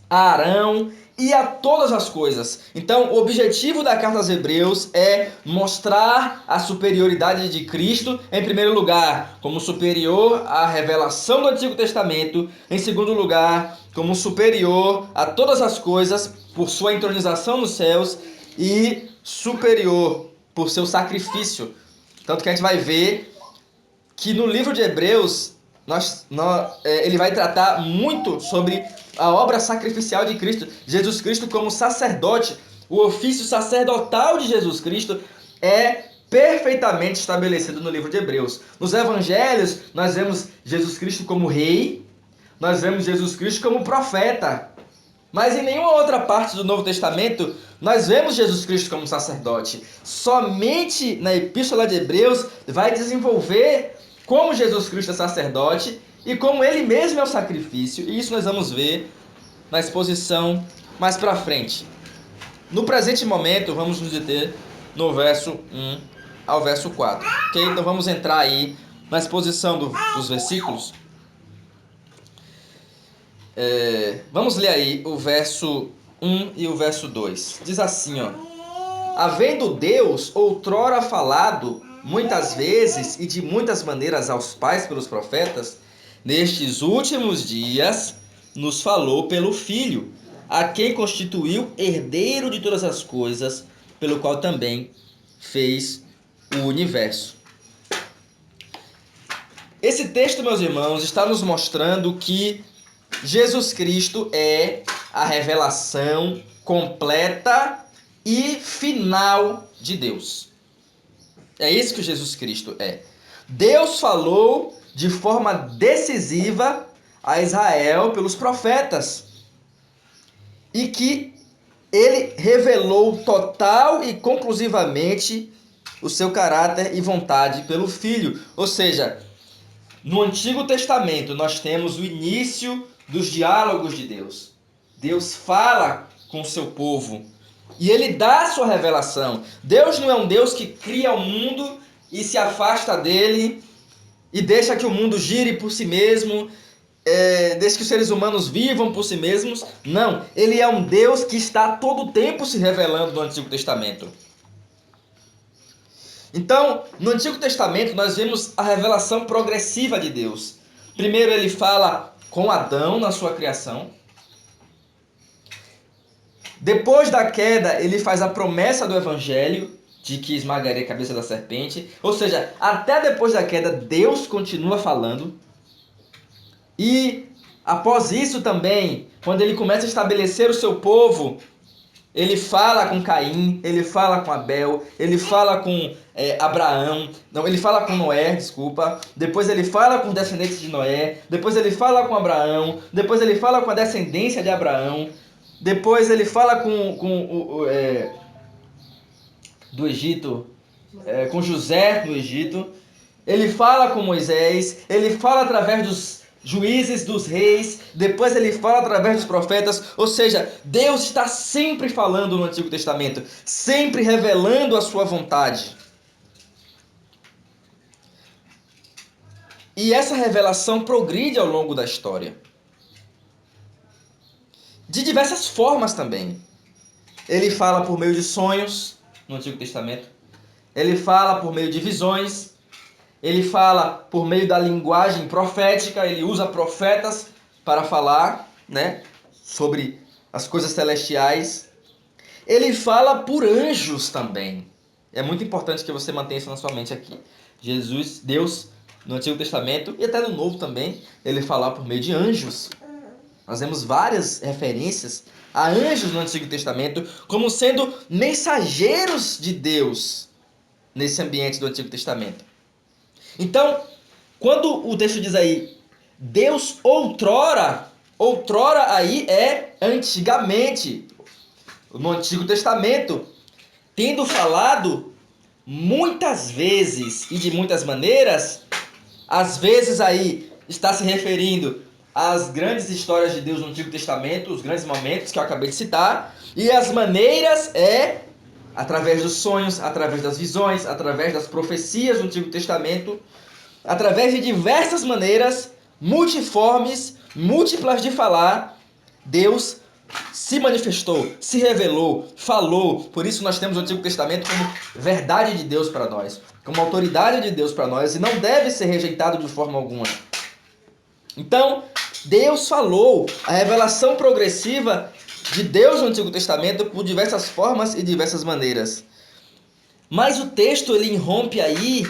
a Arão e a todas as coisas. Então, o objetivo da carta aos Hebreus é mostrar a superioridade de Cristo, em primeiro lugar, como superior à revelação do Antigo Testamento, em segundo lugar, como superior a todas as coisas por sua entronização nos céus e superior por seu sacrifício. Tanto que a gente vai ver que no livro de Hebreus ele vai tratar muito sobre a obra sacrificial de Cristo, Jesus Cristo como sacerdote. O ofício sacerdotal de Jesus Cristo é perfeitamente estabelecido no livro de Hebreus. Nos evangelhos, nós vemos Jesus Cristo como rei, nós vemos Jesus Cristo como profeta. Mas em nenhuma outra parte do Novo Testamento nós vemos Jesus Cristo como sacerdote. Somente na Epístola de Hebreus vai desenvolver como Jesus Cristo é sacerdote e como ele mesmo é o sacrifício. E isso nós vamos ver na exposição mais para frente. No presente momento, vamos nos deter no verso 1 ao verso 4. Ok? Então vamos entrar aí na exposição dos versículos. Vamos ler aí o verso 1 e o verso 2. Diz assim, ó: havendo Deus outrora falado muitas vezes e de muitas maneiras aos pais pelos profetas, nestes últimos dias nos falou pelo Filho, a quem constituiu herdeiro de todas as coisas, pelo qual também fez o universo. Esse texto, meus irmãos, está nos mostrando que Jesus Cristo é a revelação completa e final de Deus. É isso que Jesus Cristo é. Deus falou de forma decisiva a Israel pelos profetas e que ele revelou total e conclusivamente o seu caráter e vontade pelo Filho. Ou seja, no Antigo Testamento nós temos o início dos diálogos de Deus. Deus fala com o seu povo e ele dá a sua revelação. Deus não é um Deus que cria o mundo e se afasta dele e deixa que o mundo gire por si mesmo, deixa que os seres humanos vivam por si mesmos. Não, ele é um Deus que está a todo tempo se revelando no Antigo Testamento. Então, no Antigo Testamento nós vemos a revelação progressiva de Deus. Primeiro ele fala com Adão na sua criação. Depois da queda, ele faz a promessa do Evangelho de que esmagaria a cabeça da serpente. Ou seja, até depois da queda, Deus continua falando. E após isso também, quando ele começa a estabelecer o seu povo, ele fala com Caim, ele fala com Abel, ele fala com Abraão, não, ele fala com Noé, desculpa. Depois ele fala com os descendentes de Noé, depois ele fala com Abraão, depois ele fala com a descendência de Abraão, depois ele fala do Egito, com José no Egito, ele fala com Moisés, ele fala através dos juízes, dos reis, depois ele fala através dos profetas. Ou seja, Deus está sempre falando no Antigo Testamento, sempre revelando a sua vontade. E essa revelação progride ao longo da história. De diversas formas também. Ele fala por meio de sonhos no Antigo Testamento. Ele fala por meio de visões. Ele fala por meio da linguagem profética. Ele usa profetas para falar, sobre as coisas celestiais. Ele fala por anjos também. É muito importante que você mantenha isso na sua mente aqui. Deus, no Antigo Testamento e até no Novo também, ele fala por meio de anjos. Nós vemos várias referências a anjos no Antigo Testamento como sendo mensageiros de Deus nesse ambiente do Antigo Testamento. Então, quando o texto diz aí, Deus outrora aí é antigamente, no Antigo Testamento, tendo falado muitas vezes e de muitas maneiras, às vezes aí está se referindo às grandes histórias de Deus no Antigo Testamento, os grandes momentos que eu acabei de citar, e as maneiras é através dos sonhos, através das visões, através das profecias do Antigo Testamento, através de diversas maneiras, multiformes, múltiplas de falar, Deus se manifestou, se revelou, falou. Por isso nós temos o Antigo Testamento como verdade de Deus para nós, como autoridade de Deus para nós, e não deve ser rejeitado de forma alguma. Então, Deus falou, a revelação progressiva de Deus no Antigo Testamento por diversas formas e diversas maneiras. Mas o texto ele irrompe aí,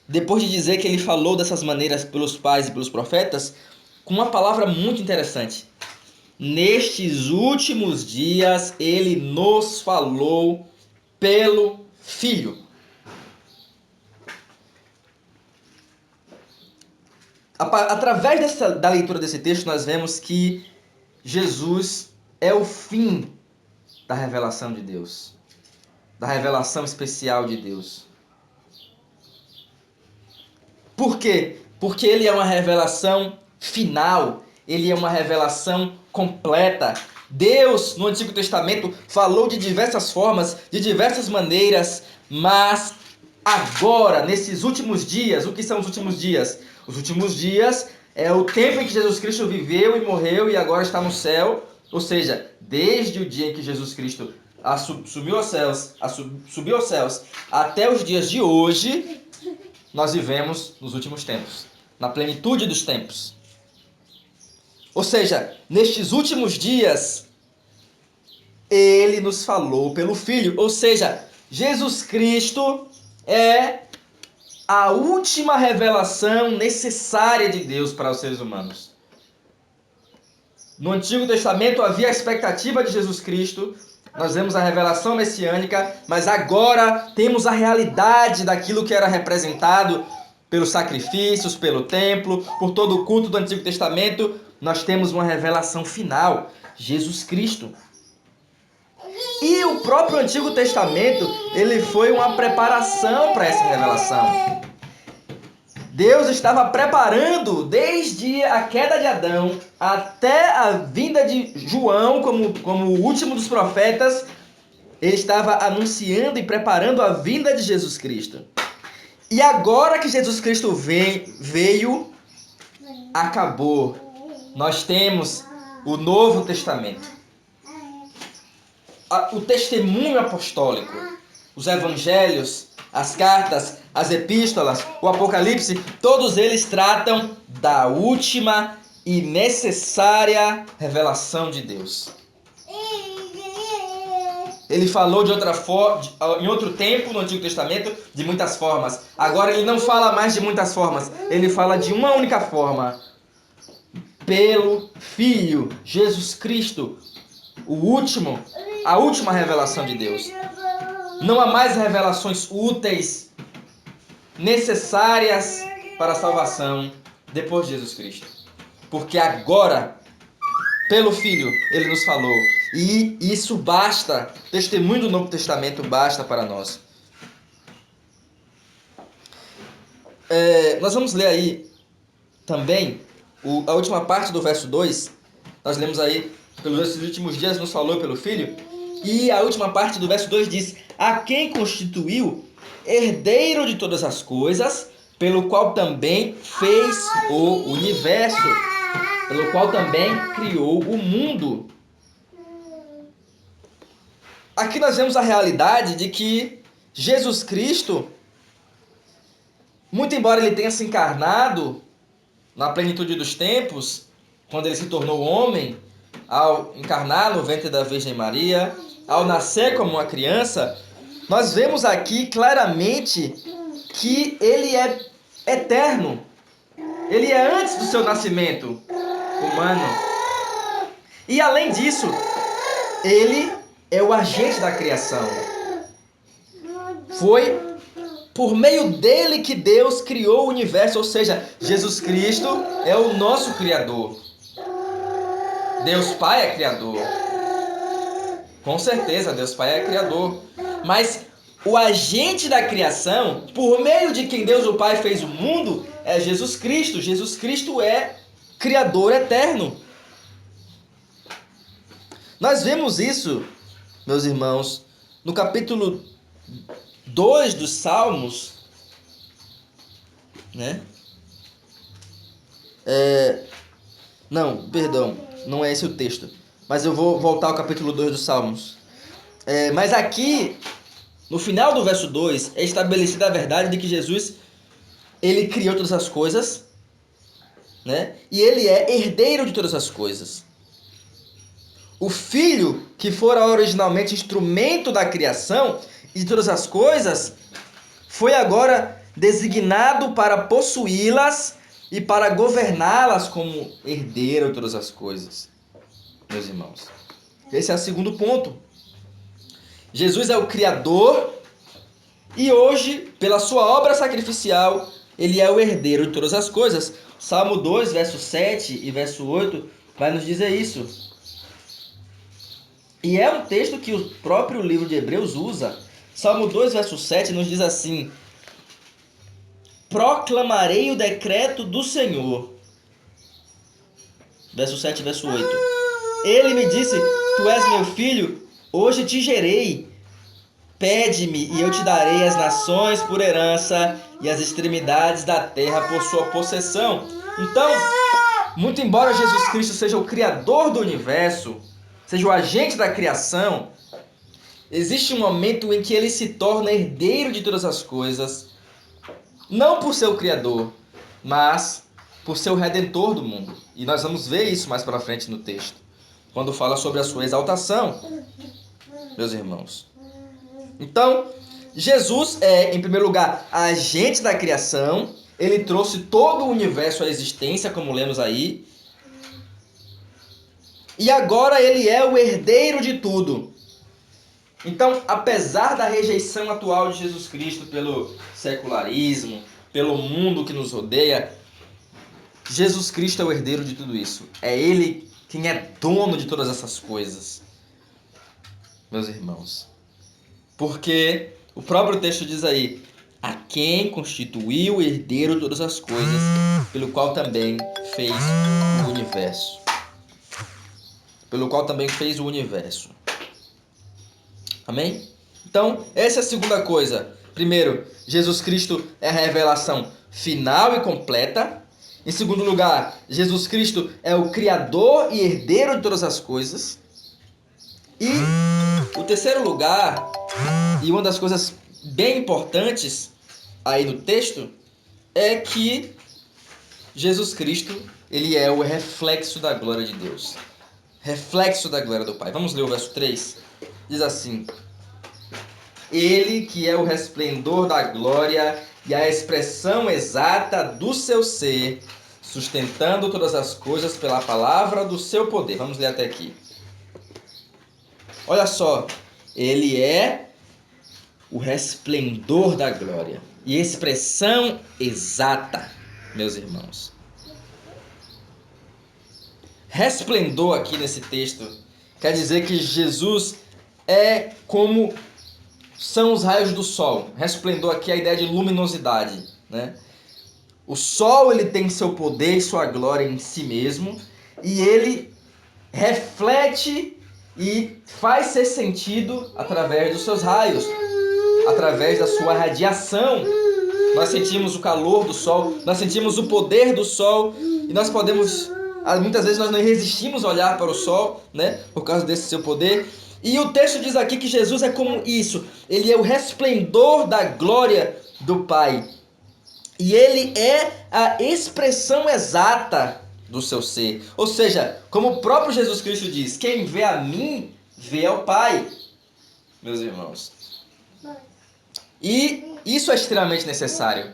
depois de dizer que ele falou dessas maneiras pelos pais e pelos profetas, com uma palavra muito interessante. Nestes últimos dias ele nos falou pelo Filho. Através da leitura desse texto, nós vemos que Jesus é o fim da revelação de Deus, da revelação especial de Deus. Por quê? Porque ele é uma revelação final, ele é uma revelação completa. Deus, no Antigo Testamento, falou de diversas formas, de diversas maneiras, mas agora, nesses últimos dias, o que são os últimos dias? Os últimos dias é o tempo em que Jesus Cristo viveu e morreu e agora está no céu, ou seja, desde o dia em que Jesus Cristo subiu aos céus até os dias de hoje, nós vivemos nos últimos tempos, na plenitude dos tempos. Ou seja, nestes últimos dias, ele nos falou pelo Filho. Ou seja, Jesus Cristo é a última revelação necessária de Deus para os seres humanos. No Antigo Testamento havia a expectativa de Jesus Cristo, nós vemos a revelação messiânica, mas agora temos a realidade daquilo que era representado pelos sacrifícios, pelo templo, por todo o culto do Antigo Testamento. Nós temos uma revelação final, Jesus Cristo. E o próprio Antigo Testamento, ele foi uma preparação para essa revelação. Deus estava preparando desde a queda de Adão até a vinda de João como o último dos profetas. Ele estava anunciando e preparando a vinda de Jesus Cristo. E agora que Jesus Cristo veio, acabou. Nós temos o Novo Testamento. O testemunho apostólico, os evangelhos, as cartas, as epístolas, o Apocalipse, todos eles tratam da última e necessária revelação de Deus. Ele falou de outra forma, em outro tempo no Antigo Testamento, de muitas formas. Agora ele não fala mais de muitas formas, ele fala de uma única forma. Pelo Filho, Jesus Cristo, a última revelação de Deus. Não há mais revelações úteis, necessárias para a salvação depois de Jesus Cristo. Porque agora, pelo Filho, ele nos falou. E isso basta, testemunho do Novo Testamento basta para nós. Nós vamos ler aí também a última parte do verso 2. Nós lemos aí, pelos últimos dias nos falou pelo Filho. E a última parte do verso 2 diz: a quem constituiu herdeiro de todas as coisas, pelo qual também fez o universo, pelo qual também criou o mundo. Aqui nós vemos a realidade de que Jesus Cristo, muito embora ele tenha se encarnado na plenitude dos tempos, quando ele se tornou homem, ao encarnar no ventre da Virgem Maria, ao nascer como uma criança, nós vemos aqui claramente que ele é eterno. Ele é antes do seu nascimento humano. E além disso, ele é o agente da criação. Foi por meio dele que Deus criou o universo, ou seja, Jesus Cristo é o nosso Criador. Deus Pai é Criador. Com certeza, Deus Pai é criador. Mas o agente da criação, por meio de quem Deus o Pai fez o mundo, é Jesus Cristo. Jesus Cristo é criador eterno. Nós vemos isso, meus irmãos, no capítulo 2 dos Salmos, né? Não, perdão, não é esse o texto. Mas eu vou voltar ao capítulo 2 dos Salmos. Mas aqui, no final do verso 2, é estabelecida a verdade de que Jesus, ele criou todas as coisas, né? E ele é herdeiro de todas as coisas. O Filho, que fora originalmente instrumento da criação e de todas as coisas, foi agora designado para possuí-las e para governá-las como herdeiro de todas as coisas, meus irmãos. Esse é o segundo ponto. Jesus é o Criador e hoje, pela sua obra sacrificial, ele é o herdeiro de todas as coisas. Salmo 2, verso 7 e verso 8 vai nos dizer isso. E é um texto que o próprio livro de Hebreus usa. Salmo 2, verso 7 nos diz assim: proclamarei o decreto do Senhor. Verso 7 e verso 8. Ele me disse, tu és meu filho, hoje te gerei. Pede-me e eu te darei as nações por herança e as extremidades da terra por sua possessão. Então, muito embora Jesus Cristo seja o Criador do universo, seja o agente da criação, existe um momento em que ele se torna herdeiro de todas as coisas, não por ser o Criador, mas por ser o Redentor do mundo. E nós vamos ver isso mais para frente no texto, quando fala sobre a sua exaltação, meus irmãos. Então, Jesus é, em primeiro lugar, agente da criação. Ele trouxe todo o universo à existência, como lemos aí. E agora ele é o herdeiro de tudo. Então, apesar da rejeição atual de Jesus Cristo pelo secularismo, pelo mundo que nos rodeia, Jesus Cristo é o herdeiro de tudo isso. É ele quem é dono de todas essas coisas, meus irmãos. Porque o próprio texto diz aí: a quem constituiu o herdeiro de todas as coisas, pelo qual também fez o universo. Pelo qual também fez o universo. Amém? Então, essa é a segunda coisa. Primeiro, Jesus Cristo é a revelação final e completa. Em segundo lugar, Jesus Cristo é o Criador e herdeiro de todas as coisas. E o terceiro lugar, e uma das coisas bem importantes aí no texto, é que Jesus Cristo, ele é o reflexo da glória de Deus. Reflexo da glória do Pai. Vamos ler o verso 3? Diz assim: ele que é o resplendor da glória e a expressão exata do seu ser, sustentando todas as coisas pela palavra do seu poder. Vamos ler até aqui. Olha só, ele é o resplendor da glória e expressão exata, meus irmãos. Resplendor aqui nesse texto quer dizer que Jesus é como são os raios do sol. Resplendor aqui é a ideia de luminosidade, né? O sol, ele tem seu poder e sua glória em si mesmo, e ele reflete e faz ser sentido através dos seus raios, através da sua radiação. Nós sentimos o calor do sol, nós sentimos o poder do sol, e nós podemos, muitas vezes nós não resistimos a olhar para o sol, né, por causa desse seu poder. E o texto diz aqui que Jesus é como isso. Ele é o resplendor da glória do Pai. E ele é a expressão exata do seu ser. Ou seja, como o próprio Jesus Cristo diz: quem vê a mim, vê ao Pai. Meus irmãos. E isso é extremamente necessário.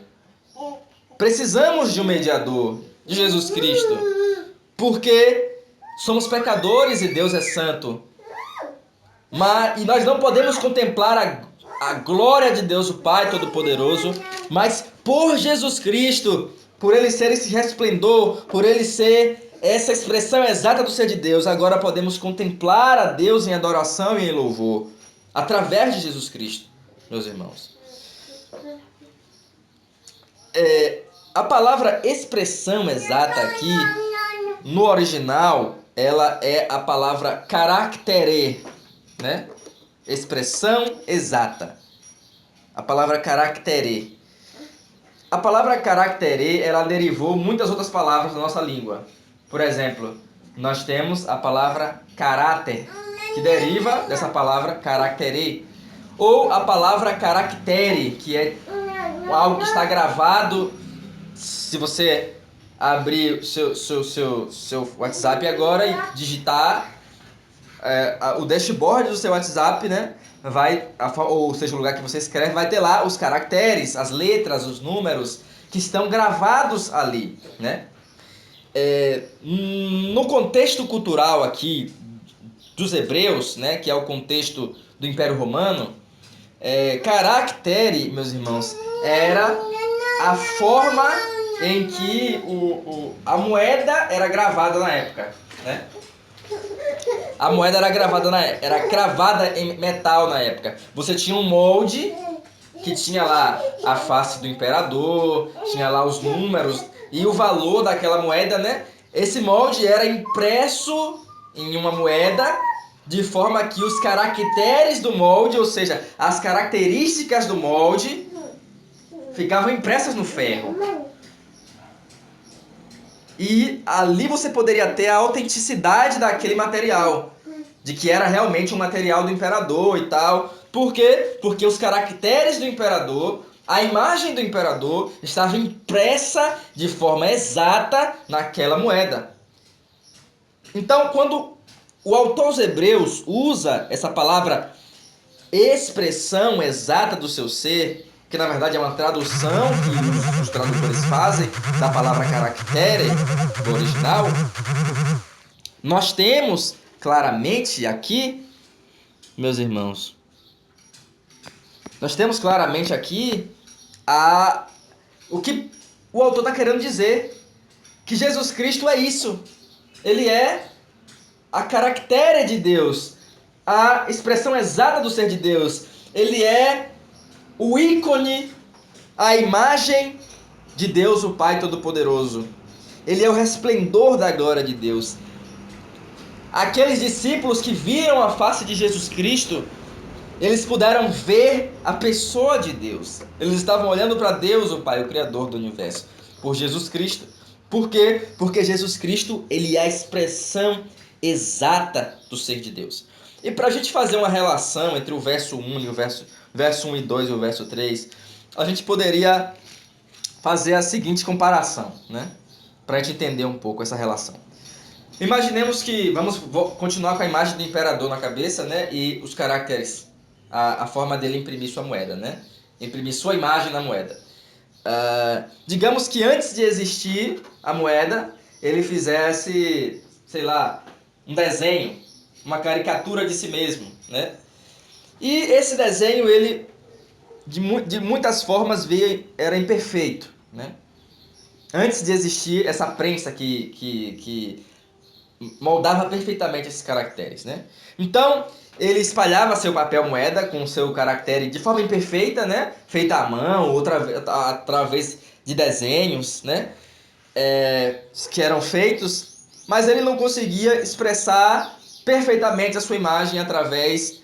Precisamos de um mediador, de Jesus Cristo. Porque somos pecadores e Deus é santo. E nós não podemos contemplar a glória de Deus, o Pai Todo-Poderoso, mas por Jesus Cristo, por Ele ser esse resplendor, por Ele ser essa expressão exata do ser de Deus, agora podemos contemplar a Deus em adoração e em louvor, através de Jesus Cristo, meus irmãos. A palavra expressão exata aqui, no original, ela é a palavra caractere, né? Expressão exata. A palavra caractere. A palavra caractere, ela derivou muitas outras palavras da nossa língua. Por exemplo, nós temos a palavra caráter, que deriva dessa palavra caractere. Ou a palavra caractere, que é algo que está gravado. Se você abrir seu WhatsApp agora e digitar o dashboard do seu WhatsApp, né? Ou seja, o lugar que você escreve, vai ter lá os caracteres, as letras, os números que estão gravados ali, né? No contexto cultural aqui dos hebreus, né, que é o contexto do Império Romano, caractere, meus irmãos, era a forma em que a moeda era gravada na época, né? A moeda era cravada em metal na época. Você tinha um molde que tinha lá a face do imperador, tinha lá os números e o valor daquela moeda, né? Esse molde era impresso em uma moeda de forma que os caracteres do molde, ou seja, as características do molde, ficavam impressas no ferro. E ali você poderia ter a autenticidade daquele material, de que era realmente um material do imperador e tal. Por quê? Porque os caracteres do imperador, a imagem do imperador, estava impressa de forma exata naquela moeda. Então, quando o autor aos Hebreus usa essa palavra expressão exata do seu ser, que na verdade é uma tradução que os tradutores fazem da palavra caractere, do original, nós temos claramente aqui, meus irmãos, nós temos claramente aqui o que o autor está querendo dizer, que Jesus Cristo é isso. Ele é a caractere de Deus, a expressão exata do ser de Deus. Ele é o ícone, a imagem de Deus, o Pai Todo-Poderoso. Ele é o resplendor da glória de Deus. Aqueles discípulos que viram a face de Jesus Cristo, eles puderam ver a pessoa de Deus. Eles estavam olhando para Deus, o Pai, o Criador do universo, por Jesus Cristo. Por quê? Porque Jesus Cristo, ele é a expressão exata do ser de Deus. E para a gente fazer uma relação entre o verso 1 e o verso 1 e 2 e o verso 3, a gente poderia fazer a seguinte comparação, né? Para a gente entender um pouco essa relação. Imaginemos que, vou continuar com a imagem do imperador na cabeça, né? E os caracteres, a forma dele imprimir sua moeda, né? Imprimir sua imagem na moeda. Digamos que antes de existir a moeda, ele fizesse, sei lá, um desenho, uma caricatura de si mesmo, né? E esse desenho, ele, de muitas formas, era imperfeito, né? Antes de existir essa prensa que moldava perfeitamente esses caracteres, né? Então, ele espalhava seu papel moeda com seu caractere de forma imperfeita, né? Feita à mão, através de desenhos, né? Que eram feitos, mas ele não conseguia expressar perfeitamente a sua imagem através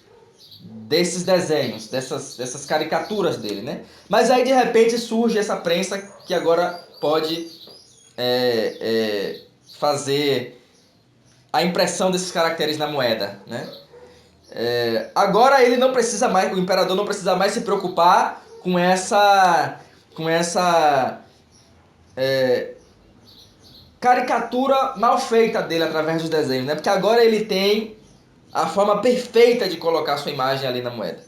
desses desenhos, dessas caricaturas dele, né? Mas aí de repente surge essa prensa que agora pode fazer a impressão desses caracteres na moeda, né? Agora ele não precisa mais, o imperador não precisa mais se preocupar com essa caricatura mal feita dele através dos desenhos, né? Porque agora ele tem a forma perfeita de colocar sua imagem ali na moeda.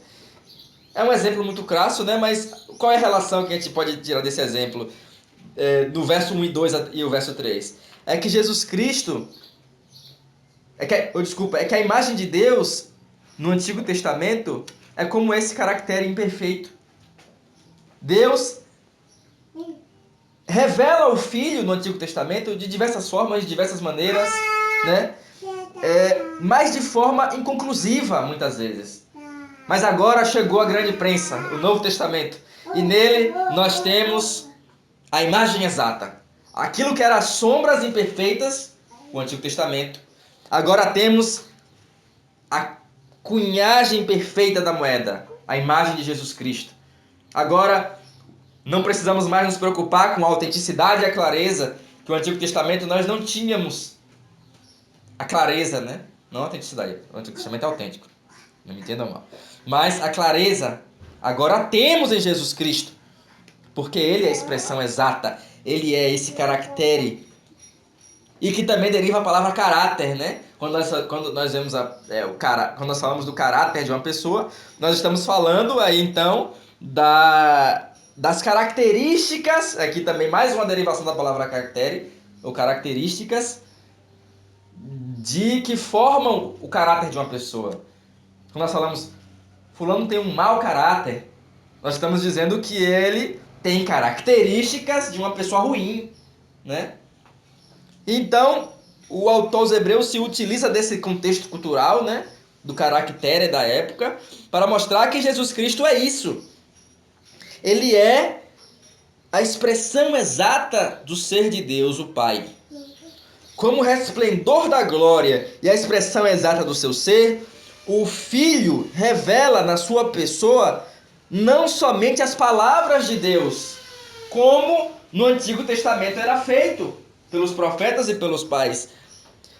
É um exemplo muito crasso, né? Mas qual é a relação que a gente pode tirar desse exemplo do verso 1 e 2 e o verso 3? É que Jesus Cristo, é que a imagem de Deus no Antigo Testamento é como esse caractere imperfeito. Deus revela o Filho no Antigo Testamento de diversas formas, de diversas maneiras, né? Mas de forma inconclusiva, muitas vezes. Mas agora chegou a grande prensa, o Novo Testamento. E nele nós temos a imagem exata. Aquilo que era sombras imperfeitas, o Antigo Testamento. Agora temos a cunhagem perfeita da moeda, a imagem de Jesus Cristo. Agora não precisamos mais nos preocupar com a autenticidade e a clareza, que o Antigo Testamento nós não tínhamos. A clareza, né? Não a autenticidade. O Antigo Testamento é autêntico. Não me entendam mal. Mas a clareza agora temos em Jesus Cristo. Porque Ele é a expressão exata. Ele é esse caractere. E que também deriva a palavra caráter, né? Quando nós vemos quando nós falamos do caráter de uma pessoa, nós estamos falando aí então das características, aqui também mais uma derivação da palavra caractere, ou características, de que formam o caráter de uma pessoa. Quando nós falamos, fulano tem um mau caráter, nós estamos dizendo que ele tem características de uma pessoa ruim, né? Então, o autor aos Hebreus se utiliza desse contexto cultural, né, do caractere da época, para mostrar que Jesus Cristo é isso. Ele é a expressão exata do ser de Deus, o Pai. Como resplendor da glória e a expressão exata do seu ser, o Filho revela na sua pessoa não somente as palavras de Deus, como no Antigo Testamento era feito pelos profetas e pelos pais,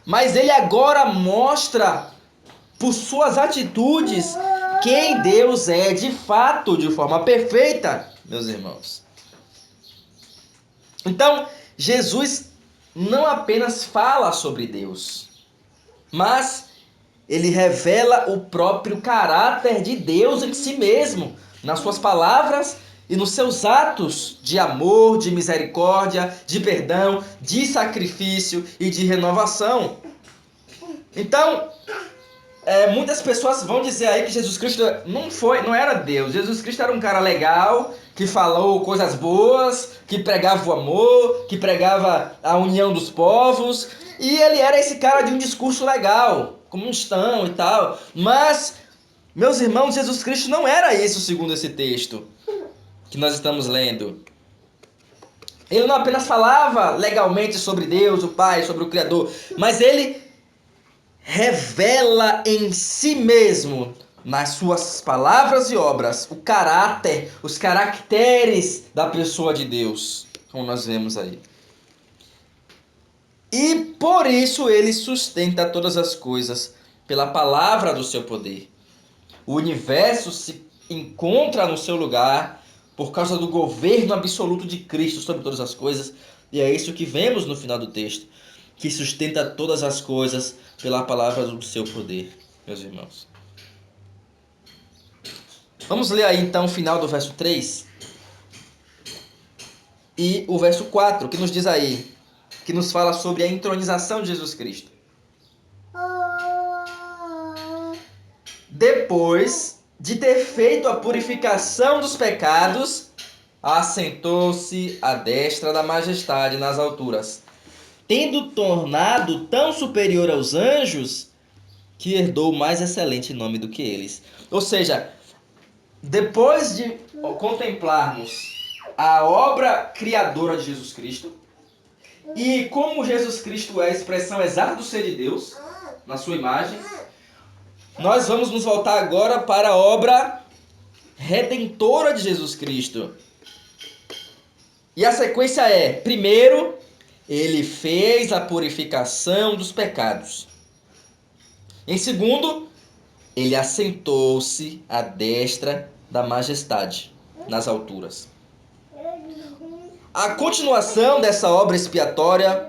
mas ele agora mostra por suas atitudes quem Deus é de fato, de forma perfeita, meus irmãos. Então, Jesus não apenas fala sobre Deus, mas ele revela o próprio caráter de Deus em si mesmo, nas suas palavras e nos seus atos de amor, de misericórdia, de perdão, de sacrifício e de renovação. Então, muitas pessoas vão dizer aí que Jesus Cristo não era Deus. Jesus Cristo era um cara legal, que falou coisas boas, que pregava o amor, que pregava a união dos povos. E ele era esse cara de um discurso legal, comunistão e tal. Mas, meus irmãos, Jesus Cristo não era isso segundo esse texto que nós estamos lendo. Ele não apenas falava legalmente sobre Deus, o Pai, sobre o Criador, mas ele revela em si mesmo, nas suas palavras e obras, o caráter, os caracteres da pessoa de Deus, como nós vemos aí. E por isso ele sustenta todas as coisas pela palavra do seu poder. O universo se encontra no seu lugar por causa do governo absoluto de Cristo sobre todas as coisas. E é isso que vemos no final do texto, que sustenta todas as coisas pela palavra do seu poder, meus irmãos. Vamos ler aí então o final do verso 3 e o verso 4, que nos diz aí, que nos fala sobre a entronização de Jesus Cristo. Depois de ter feito a purificação dos pecados, assentou-se à destra da majestade nas alturas, tendo tornado tão superior aos anjos, que herdou mais excelente nome do que eles. Ou seja, depois de contemplarmos a obra criadora de Jesus Cristo, e como Jesus Cristo é a expressão exata do ser de Deus, na sua imagem, nós vamos nos voltar agora para a obra redentora de Jesus Cristo. E a sequência é, primeiro, ele fez a purificação dos pecados. Em segundo, ele assentou-se à destra da majestade, nas alturas. A continuação dessa obra expiatória,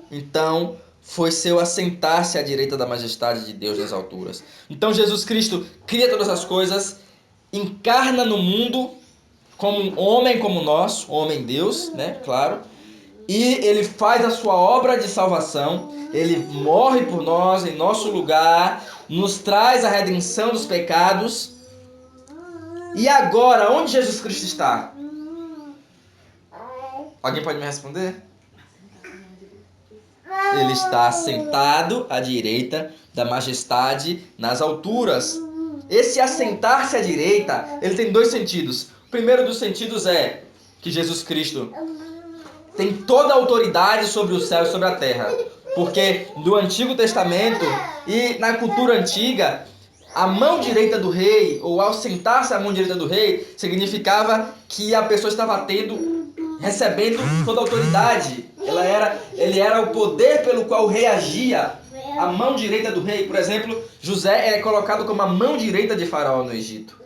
então, foi seu assentar-se à direita da majestade de Deus nas alturas. Então Jesus Cristo cria todas as coisas, encarna no mundo como um homem como nós, homem Deus, né? Claro. E ele faz a sua obra de salvação, ele morre por nós em nosso lugar, nos traz a redenção dos pecados. E agora, onde Jesus Cristo está? Alguém pode me responder? Ele está sentado à direita da majestade nas alturas. Esse assentar-se à direita, ele tem dois sentidos. O primeiro dos sentidos é que Jesus Cristo tem toda a autoridade sobre o céu e sobre a terra. Porque no Antigo Testamento e na cultura antiga, a mão direita do rei, ou ao sentar-se à mão direita do rei, significava que a pessoa estava recebendo toda a autoridade. Ele era o poder pelo qual o rei agia. A mão direita do rei, por exemplo, José é colocado como a mão direita de Faraó no Egito.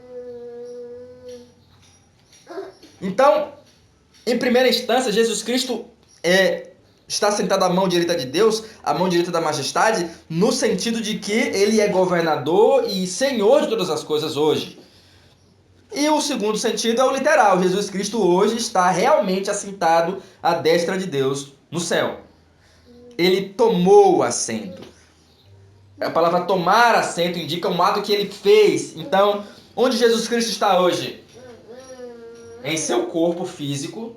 Então, em primeira instância, Jesus Cristo está sentado à mão direita de Deus, à mão direita da majestade, no sentido de que ele é governador e senhor de todas as coisas hoje. E o segundo sentido é o literal. Jesus Cristo hoje está realmente assentado à destra de Deus no céu. Ele tomou assento. A palavra tomar assento indica um ato que ele fez. Então, onde Jesus Cristo está hoje? Em seu corpo físico,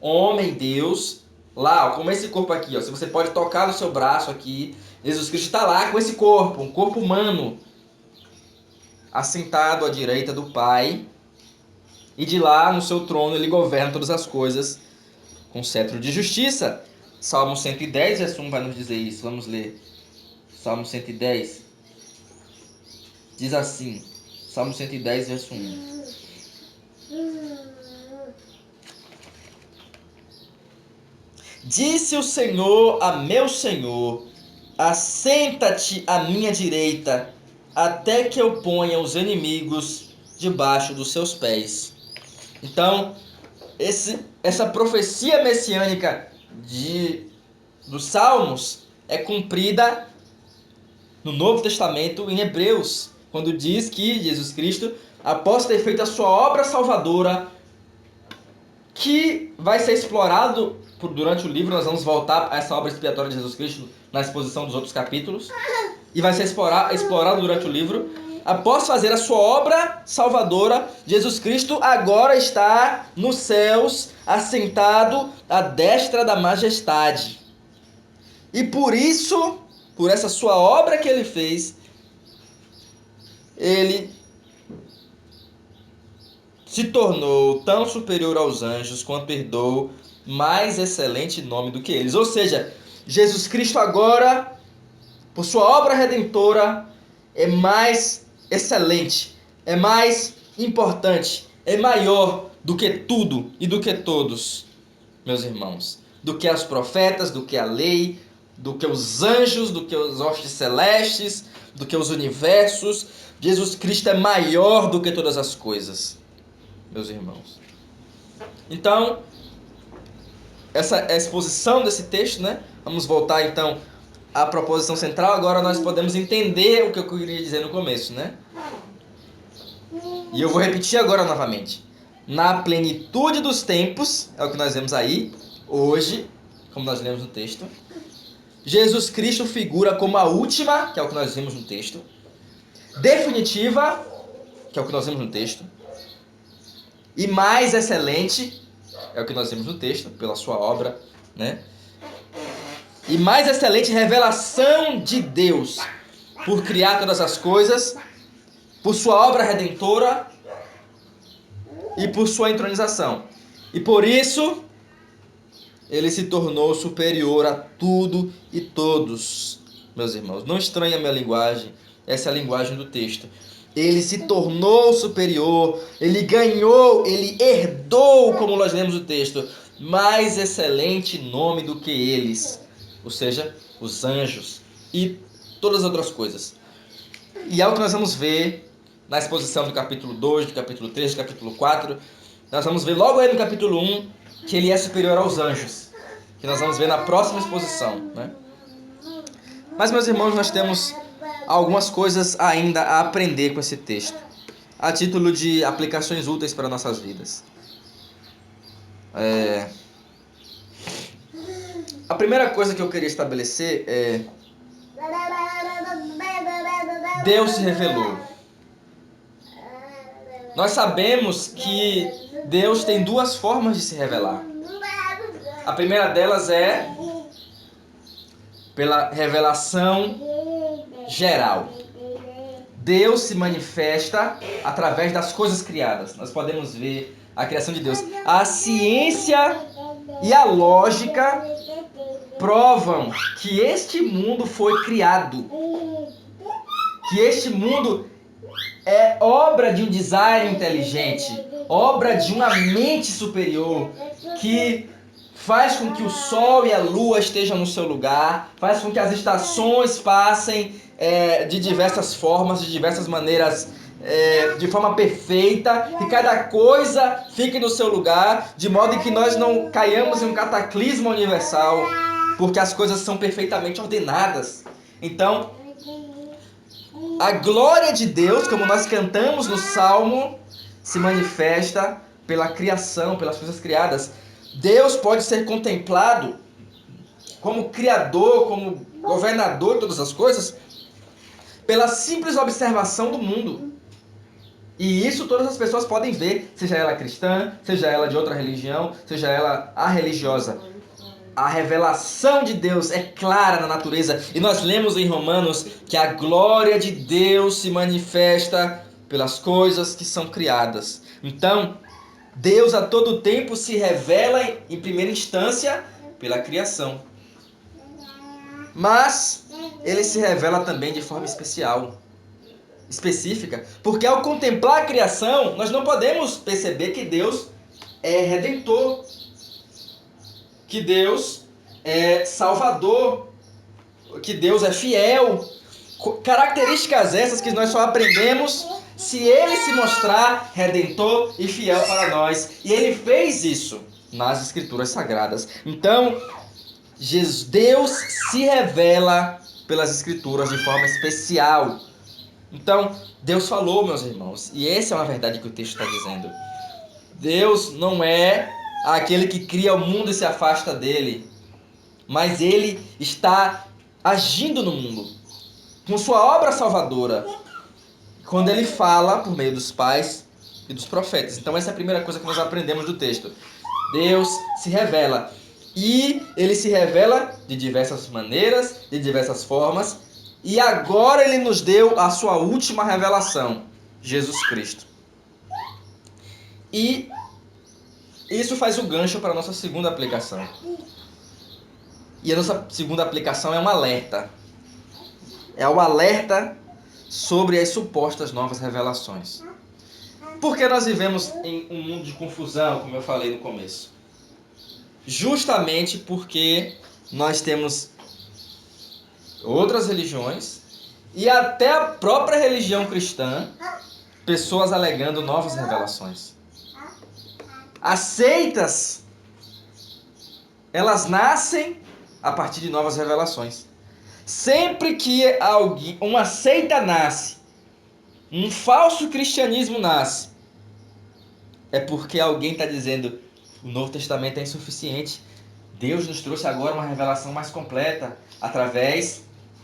homem, Deus, lá, como esse corpo aqui, ó. Se você pode tocar no seu braço aqui, Jesus Cristo está lá com esse corpo, um corpo humano, assentado à direita do Pai, e de lá, no seu trono, ele governa todas as coisas com cetro de justiça. Salmo 110, verso 1 vai nos dizer isso. Vamos ler. Salmo 110 diz assim, Salmo 110, verso 1. Disse o Senhor a meu Senhor: assenta-te à minha direita, até que eu ponha os inimigos debaixo dos seus pés. Então, essa profecia messiânica dos Salmos é cumprida no Novo Testamento, em Hebreus, quando diz que Jesus Cristo, após ter feito a sua obra salvadora, que vai ser explorado durante o livro, nós vamos voltar a essa obra expiatória de Jesus Cristo na exposição dos outros capítulos, e vai ser explorado durante o livro. Após fazer a sua obra salvadora, Jesus Cristo agora está nos céus, assentado à destra da majestade. E por isso, por essa sua obra que ele fez, ele se tornou tão superior aos anjos quanto herdou mais excelente nome do que eles. Ou seja, Jesus Cristo agora, por sua obra redentora, é mais excelente, é mais importante, é maior do que tudo e do que todos, meus irmãos. Do que os profetas, do que a lei, do que os anjos, do que os hostes celestes, do que os universos. Jesus Cristo é maior do que todas as coisas, meus irmãos. Então, essa é a exposição desse texto, né? Vamos voltar então à proposição central. Agora nós podemos entender o que eu queria dizer no começo, né? E eu vou repetir agora novamente. Na plenitude dos tempos, é o que nós vemos aí, hoje, como nós lemos no texto, Jesus Cristo figura como a última, que é o que nós vimos no texto, definitiva, que é o que nós vimos no texto, e mais excelente, é o que nós vimos no texto, pela sua obra, né? E mais excelente revelação de Deus, por criar todas as coisas, por sua obra redentora e por sua entronização. E por isso, ele se tornou superior a tudo e todos, meus irmãos. Não estranhe a minha linguagem, essa é a linguagem do texto. Ele se tornou superior, ele ganhou, ele herdou, como nós lemos o texto, mais excelente nome do que eles, ou seja, os anjos e todas as outras coisas. E é o que nós vamos ver na exposição do capítulo 2, do capítulo 3, do capítulo 4. Nós vamos ver logo aí no capítulo 1 que ele é superior aos anjos, que nós vamos ver na próxima exposição, né? Mas, meus irmãos, nós temos algumas coisas ainda a aprender com esse texto, a título de aplicações úteis para nossas vidas. A primeira coisa que eu queria estabelecer é: Deus se revelou. Nós sabemos que Deus tem duas formas de se revelar. A primeira delas é pela revelação geral. Deus se manifesta através das coisas criadas. Nós podemos ver a criação de Deus. A ciência e a lógica provam que este mundo foi criado. Que este mundo é obra de um design inteligente, obra de uma mente superior, que faz com que o sol e a lua estejam no seu lugar, faz com que as estações passem de diversas formas, de diversas maneiras, de forma perfeita, que cada coisa fique no seu lugar, de modo que nós não caiamos em um cataclismo universal, porque as coisas são perfeitamente ordenadas. Então, a glória de Deus, como nós cantamos no Salmo, se manifesta pela criação, pelas coisas criadas. Deus pode ser contemplado como criador, como governador de todas as coisas, pela simples observação do mundo. E isso todas as pessoas podem ver, seja ela cristã, seja ela de outra religião, seja ela a religiosa. A revelação de Deus é clara na natureza. E nós lemos em Romanos que a glória de Deus se manifesta pelas coisas que são criadas. Então, Deus a todo tempo se revela em primeira instância pela criação. Mas ele se revela também de forma específica. Porque ao contemplar a criação, nós não podemos perceber que Deus é redentor, que Deus é salvador, que Deus é fiel. Características essas que nós só aprendemos se Ele se mostrar redentor e fiel para nós. E Ele fez isso nas Escrituras Sagradas. Então, Deus se revela pelas Escrituras de forma especial. Então, Deus falou, meus irmãos, e essa é uma verdade que o texto está dizendo. Deus não é aquele que cria o mundo e se afasta dele, mas Ele está agindo no mundo com sua obra salvadora, quando Ele fala por meio dos pais e dos profetas. Então essa é a primeira coisa que nós aprendemos do texto. Deus se revela, e Ele se revela de diversas maneiras, de diversas formas, e agora Ele nos deu a sua última revelação, Jesus Cristo. E isso faz o gancho para a nossa segunda aplicação. E a nossa segunda aplicação é um alerta. É o alerta sobre as supostas novas revelações. Porque nós vivemos em um mundo de confusão, como eu falei no começo. Justamente porque nós temos outras religiões e até a própria religião cristã, pessoas alegando novas revelações. As seitas, elas nascem a partir de novas revelações. Sempre que uma seita nasce, um falso cristianismo nasce, é porque alguém está dizendo: o Novo Testamento é insuficiente. Deus nos trouxe agora uma revelação mais completa, através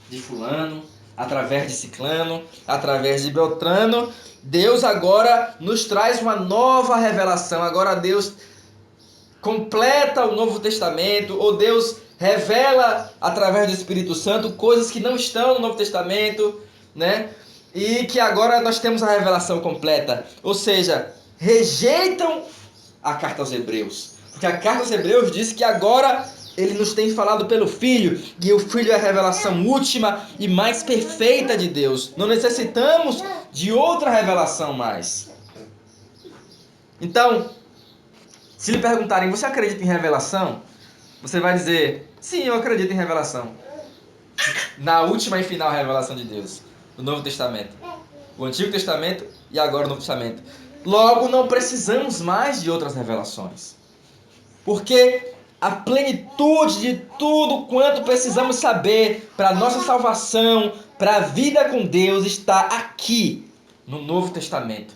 de fulano, através de ciclano, através de beltrano. Deus agora nos traz uma nova revelação. Agora Deus completa o Novo Testamento, ou Deus revela através do Espírito Santo coisas que não estão no Novo Testamento, né? E que agora nós temos a revelação completa. Ou seja, rejeitam a carta aos Hebreus. Porque a carta aos Hebreus diz que agora Ele nos tem falado pelo Filho, e o Filho é a revelação última e mais perfeita de Deus. Não necessitamos de outra revelação mais. Então, se lhe perguntarem: você acredita em revelação? Você vai dizer: sim, eu acredito em revelação. Na última e final revelação de Deus, no Novo Testamento. O Antigo Testamento e agora o Novo Testamento. Logo, não precisamos mais de outras revelações. Porque a plenitude de tudo quanto precisamos saber para a nossa salvação, para a vida com Deus, está aqui no Novo Testamento,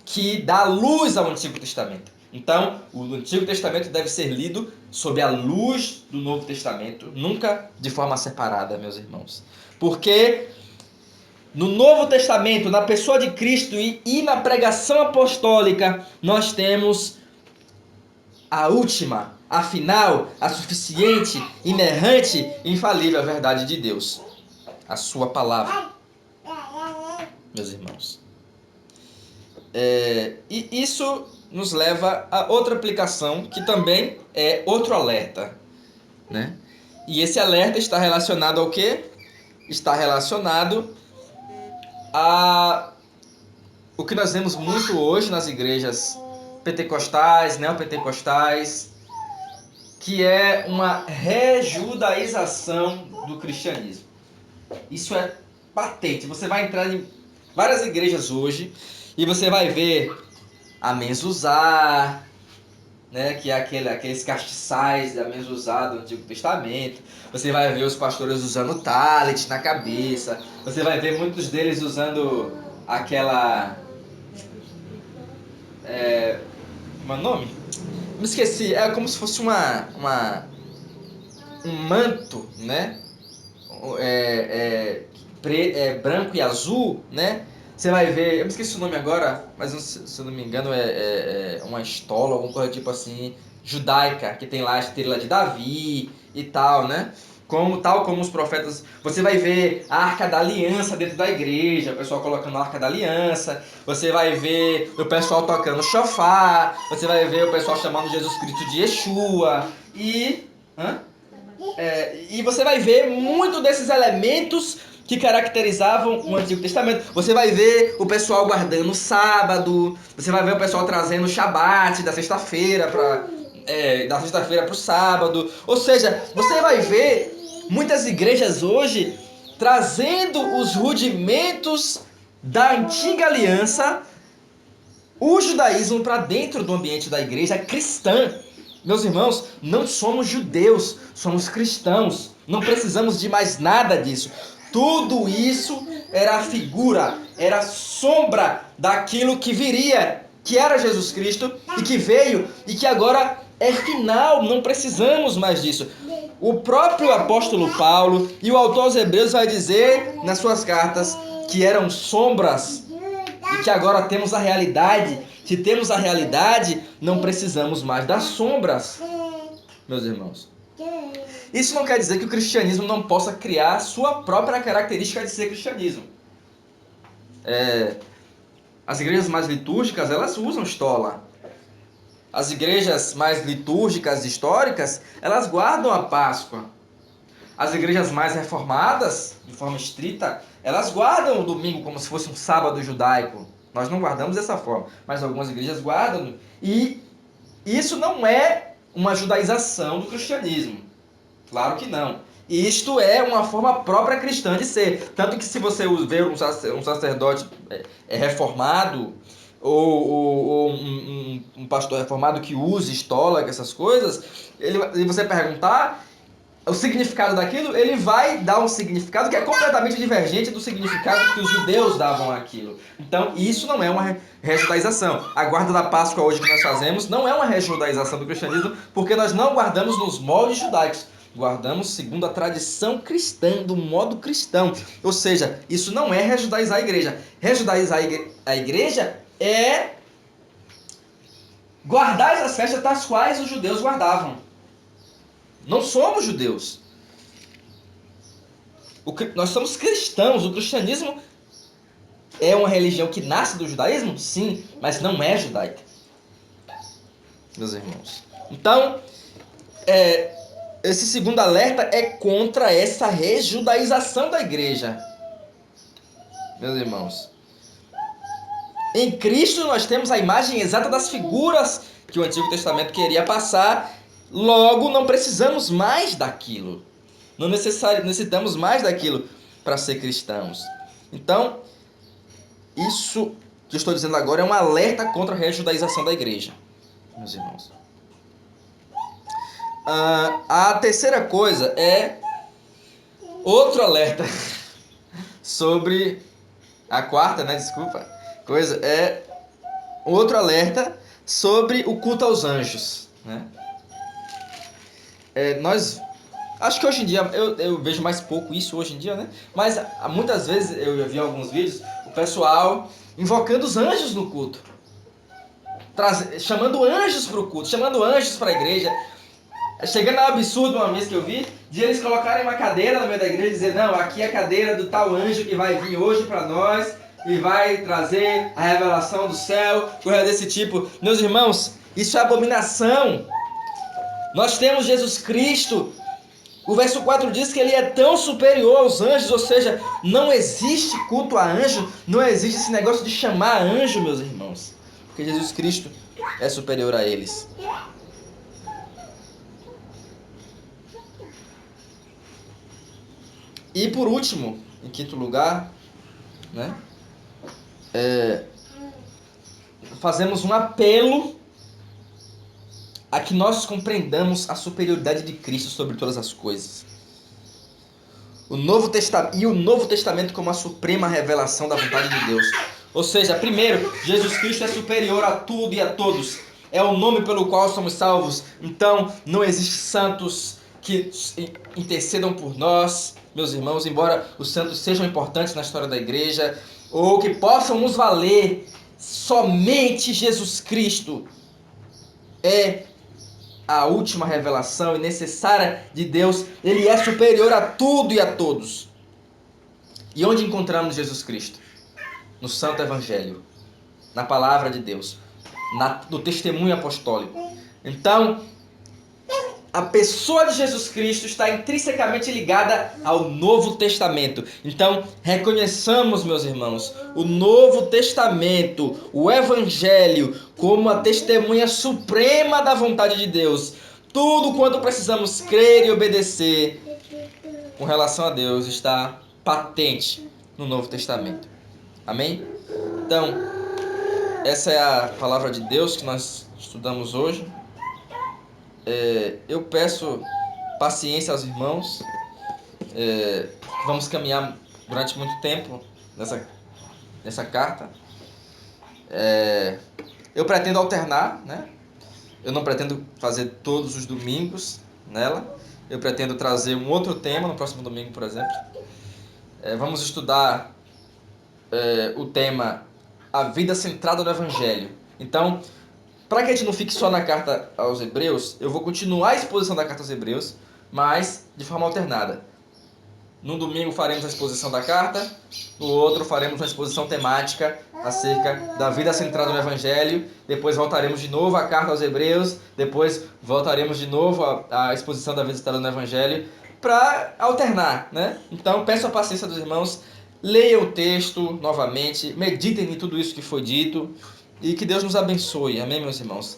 que dá luz ao Antigo Testamento. Então, o Antigo Testamento deve ser lido sob a luz do Novo Testamento, nunca de forma separada, meus irmãos. Porque no Novo Testamento, na pessoa de Cristo e na pregação apostólica, nós temos a última, a final, a suficiente, inerrante, infalível verdade de Deus. A sua palavra, meus irmãos. E isso nos leva a outra aplicação, que também é outro alerta, né? E esse alerta está relacionado ao quê? Está relacionado a o que nós vemos muito hoje nas igrejas pentecostais, neopentecostais, que é uma rejudaização do cristianismo. Isso é patente. Você vai entrar em várias igrejas hoje e você vai ver a mezuzá, né, que é aqueles castiçais da mezuzá do Antigo Testamento. Você vai ver os pastores usando talit na cabeça. Você vai ver muitos deles usando aquela... como é o nome? Me esqueci. É como se fosse um manto, né? Branco e azul, né? Você vai ver, eu me esqueci o nome agora, mas se eu não me engano é uma estola, alguma coisa tipo assim, judaica, que tem lá a estrela de Davi e tal, né? Tal como os profetas, você vai ver a Arca da Aliança dentro da igreja, o pessoal colocando a Arca da Aliança, você vai ver o pessoal tocando shofar, você vai ver o pessoal chamando Jesus Cristo de Yeshua, e você vai ver muito desses elementos que caracterizavam o Antigo Testamento. Você vai ver o pessoal guardando o sábado, você vai ver o pessoal trazendo o Shabat da sexta-feira para o sábado. Ou seja, você vai ver muitas igrejas hoje trazendo os rudimentos da antiga aliança, o judaísmo, para dentro do ambiente da igreja cristã. Meus irmãos, não somos judeus, somos cristãos. Não precisamos de mais nada disso. Tudo isso era a figura, era a sombra daquilo que viria, que era Jesus Cristo e que veio e que agora é final. Não precisamos mais disso. O próprio apóstolo Paulo e o autor aos Hebreus vai dizer nas suas cartas que eram sombras e que agora temos a realidade. Se temos a realidade, não precisamos mais das sombras, meus irmãos. Isso não quer dizer que o cristianismo não possa criar sua própria característica de ser cristianismo. As igrejas mais litúrgicas, elas usam estola. As igrejas mais litúrgicas históricas, elas guardam a Páscoa. As igrejas mais reformadas, de forma estrita, elas guardam o domingo como se fosse um sábado judaico. Nós não guardamos dessa forma, mas algumas igrejas guardam. E isso não é uma judaização do cristianismo. Claro que não. Isto é uma forma própria cristã de ser. Tanto que se você vê um sacerdote reformado, ou um pastor reformado que use estola, essas coisas, e você perguntar o significado daquilo, ele vai dar um significado que é completamente divergente do significado que os judeus davam àquilo. Então, isso não é uma rejudaização. A guarda da Páscoa hoje que nós fazemos não é uma rejudaização do cristianismo, porque nós não guardamos nos moldes judaicos. Guardamos segundo a tradição cristã, do modo cristão. Ou seja, isso não é rejudaizar a igreja. Rejudaizar a igreja é guardar as festas das quais os judeus guardavam. Não somos judeus. Nós somos cristãos. O cristianismo é uma religião que nasce do judaísmo? Sim, mas não é judaica, meus irmãos. Então, esse segundo alerta é contra essa rejudaização da igreja, meus irmãos. Em Cristo nós temos a imagem exata das figuras que o Antigo Testamento queria passar. Logo, não precisamos mais daquilo. Não necessitamos mais daquilo para ser cristãos. Então, isso que eu estou dizendo agora é um alerta contra a rejudaização da igreja, meus irmãos. A terceira coisa é outro alerta sobre... A quarta, né? Desculpa. Coisa é outro alerta sobre o culto aos anjos, né? Acho que hoje em dia, eu vejo mais pouco isso hoje em dia, né? Mas muitas vezes eu vi alguns vídeos, o pessoal invocando os anjos no culto. chamando anjos para o culto, chamando anjos para a igreja. Chegando ao absurdo uma vez que eu vi, de eles colocarem uma cadeira no meio da igreja e dizer, não, aqui é a cadeira do tal anjo que vai vir hoje para nós e vai trazer a revelação do céu, coisa desse tipo. Meus irmãos, isso é abominação. Nós temos Jesus Cristo. O verso 4 diz que ele é tão superior aos anjos, ou seja, não existe culto a anjo, não existe esse negócio de chamar anjo, meus irmãos, porque Jesus Cristo é superior a eles. E por último, em quinto lugar, né, fazemos um apelo a que nós compreendamos a superioridade de Cristo sobre todas as coisas. O Novo Testamento como a suprema revelação da vontade de Deus. Ou seja, primeiro, Jesus Cristo é superior a tudo e a todos. É o nome pelo qual somos salvos. Então, não existe santos que intercedam por nós, meus irmãos, embora os santos sejam importantes na história da igreja, ou que possam nos valer. Somente Jesus Cristo é a última revelação e necessária de Deus. Ele é superior a tudo e a todos. E onde encontramos Jesus Cristo? No Santo Evangelho, na Palavra de Deus, no testemunho apostólico. Então, a pessoa de Jesus Cristo está intrinsecamente ligada ao Novo Testamento. Então, reconheçamos, meus irmãos, o Novo Testamento, o Evangelho, como a testemunha suprema da vontade de Deus. Tudo quanto precisamos crer e obedecer com relação a Deus está patente no Novo Testamento. Amém? Então, essa é a palavra de Deus que nós estudamos hoje. Eu peço paciência aos irmãos. Vamos caminhar durante muito tempo nessa carta. Eu pretendo alternar, né? Eu não pretendo fazer todos os domingos nela. Eu pretendo trazer um outro tema no próximo domingo, por exemplo. Vamos estudar o tema A Vida Centrada no Evangelho. Então, para que a gente não fique só na carta aos Hebreus, eu vou continuar a exposição da carta aos Hebreus, mas de forma alternada. Num domingo faremos a exposição da carta, no outro faremos uma exposição temática acerca da vida centrada no Evangelho, depois voltaremos de novo à carta aos Hebreus, depois voltaremos de novo à exposição da vida centrada no Evangelho, para alternar, né? Então peço a paciência dos irmãos, leiam o texto novamente, meditem em tudo isso que foi dito, e que Deus nos abençoe, amém, meus irmãos?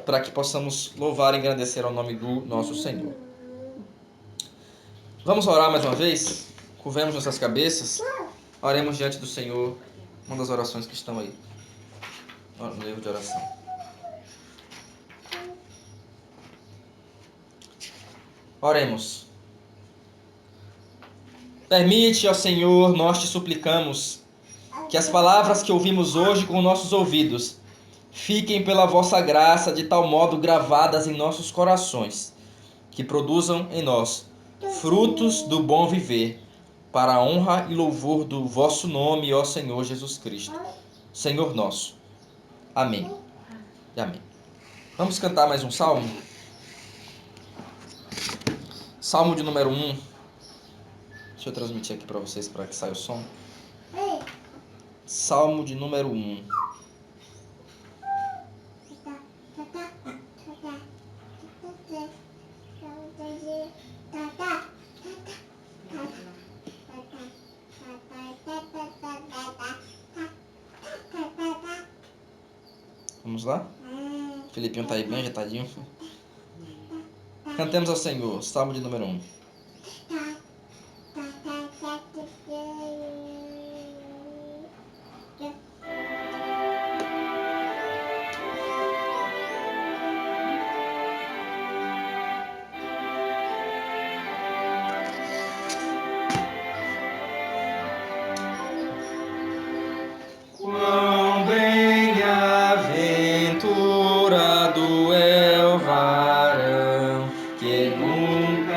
Para que possamos louvar e engrandecer ao nome do nosso Senhor. Vamos orar mais uma vez? Curvemos nossas cabeças, oremos diante do Senhor, uma das orações que estão aí no livro de oração. Oremos. Permite, ó Senhor, nós te suplicamos, que as palavras que ouvimos hoje com nossos ouvidos fiquem pela vossa graça de tal modo gravadas em nossos corações, que produzam em nós frutos do bom viver, para a honra e louvor do vosso nome, ó Senhor Jesus Cristo, Senhor nosso. Amém. E amém. Vamos cantar mais um salmo? Salmo de número 1. Deixa eu transmitir aqui para vocês, para que saia o som. Salmo de número 1. Vamos lá? O Felipinho tá aí bem ajeitadinho. Cantemos ao Senhor, Salmo de número 1. Quão bem-aventurado é o varão que nunca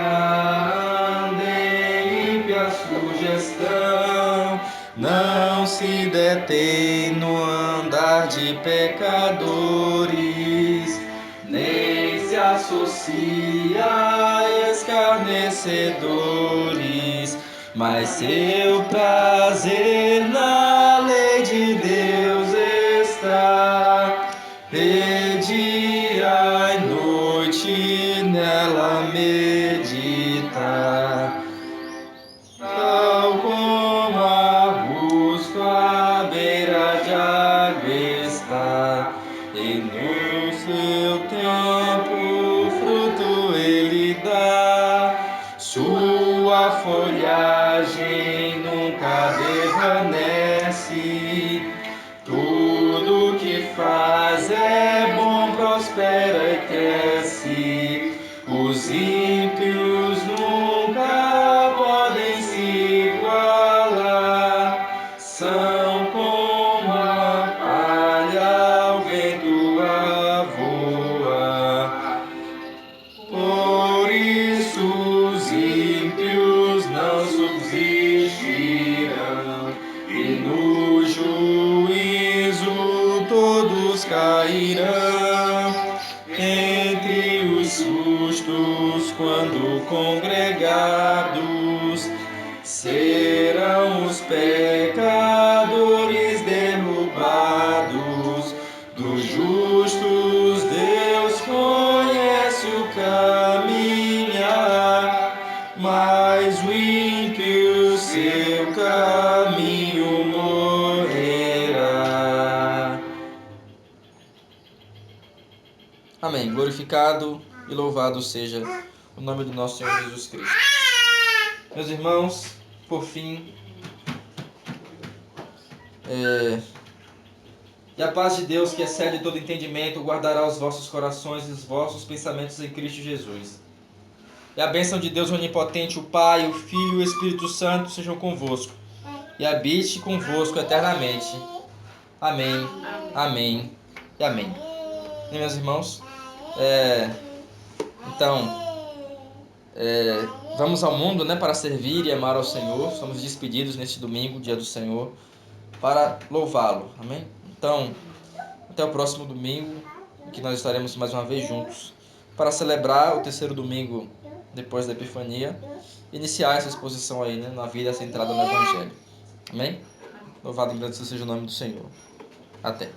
anda em ímpia sugestão, não se detém no andar de pecadores, nem se associa a escarnecedores, mas seu prazer na lei de Deus está. De dia e noite nela medita, tal como arbusto à beira de água está, e no seu tempo fruto ele dá. Sua folhagem nunca desvanece, tudo que faz é bom, prospera e cresce. Os ímpios nunca podem se igualar, são como a palha ao vento a voar. Por isso os ímpios não subsistirão, e no juízo todos cairão. Entre os justos, quando congregados, serão os pecadores derrubados. Dos justos Deus conhece o caminhar, mas o ímpio seu caminho morrerá. Amém. Glorificado e louvado seja o nome do nosso Senhor Jesus Cristo. Meus irmãos, por fim, e a paz de Deus, que excede todo entendimento, guardará os vossos corações e os vossos pensamentos em Cristo Jesus. E a bênção de Deus onipotente, o Pai, o Filho e o Espírito Santo sejam convosco e habite convosco eternamente. Amém, amém e amém. E meus irmãos, vamos ao mundo, né, para servir e amar ao Senhor. Somos despedidos neste domingo, dia do Senhor, para louvá-lo. Amém? Então, até o próximo domingo, que nós estaremos mais uma vez juntos para celebrar o terceiro domingo depois da Epifania, iniciar essa exposição aí, né, na vida centrada no Evangelho. Amém? Louvado e agradecido seja o nome do Senhor. Até.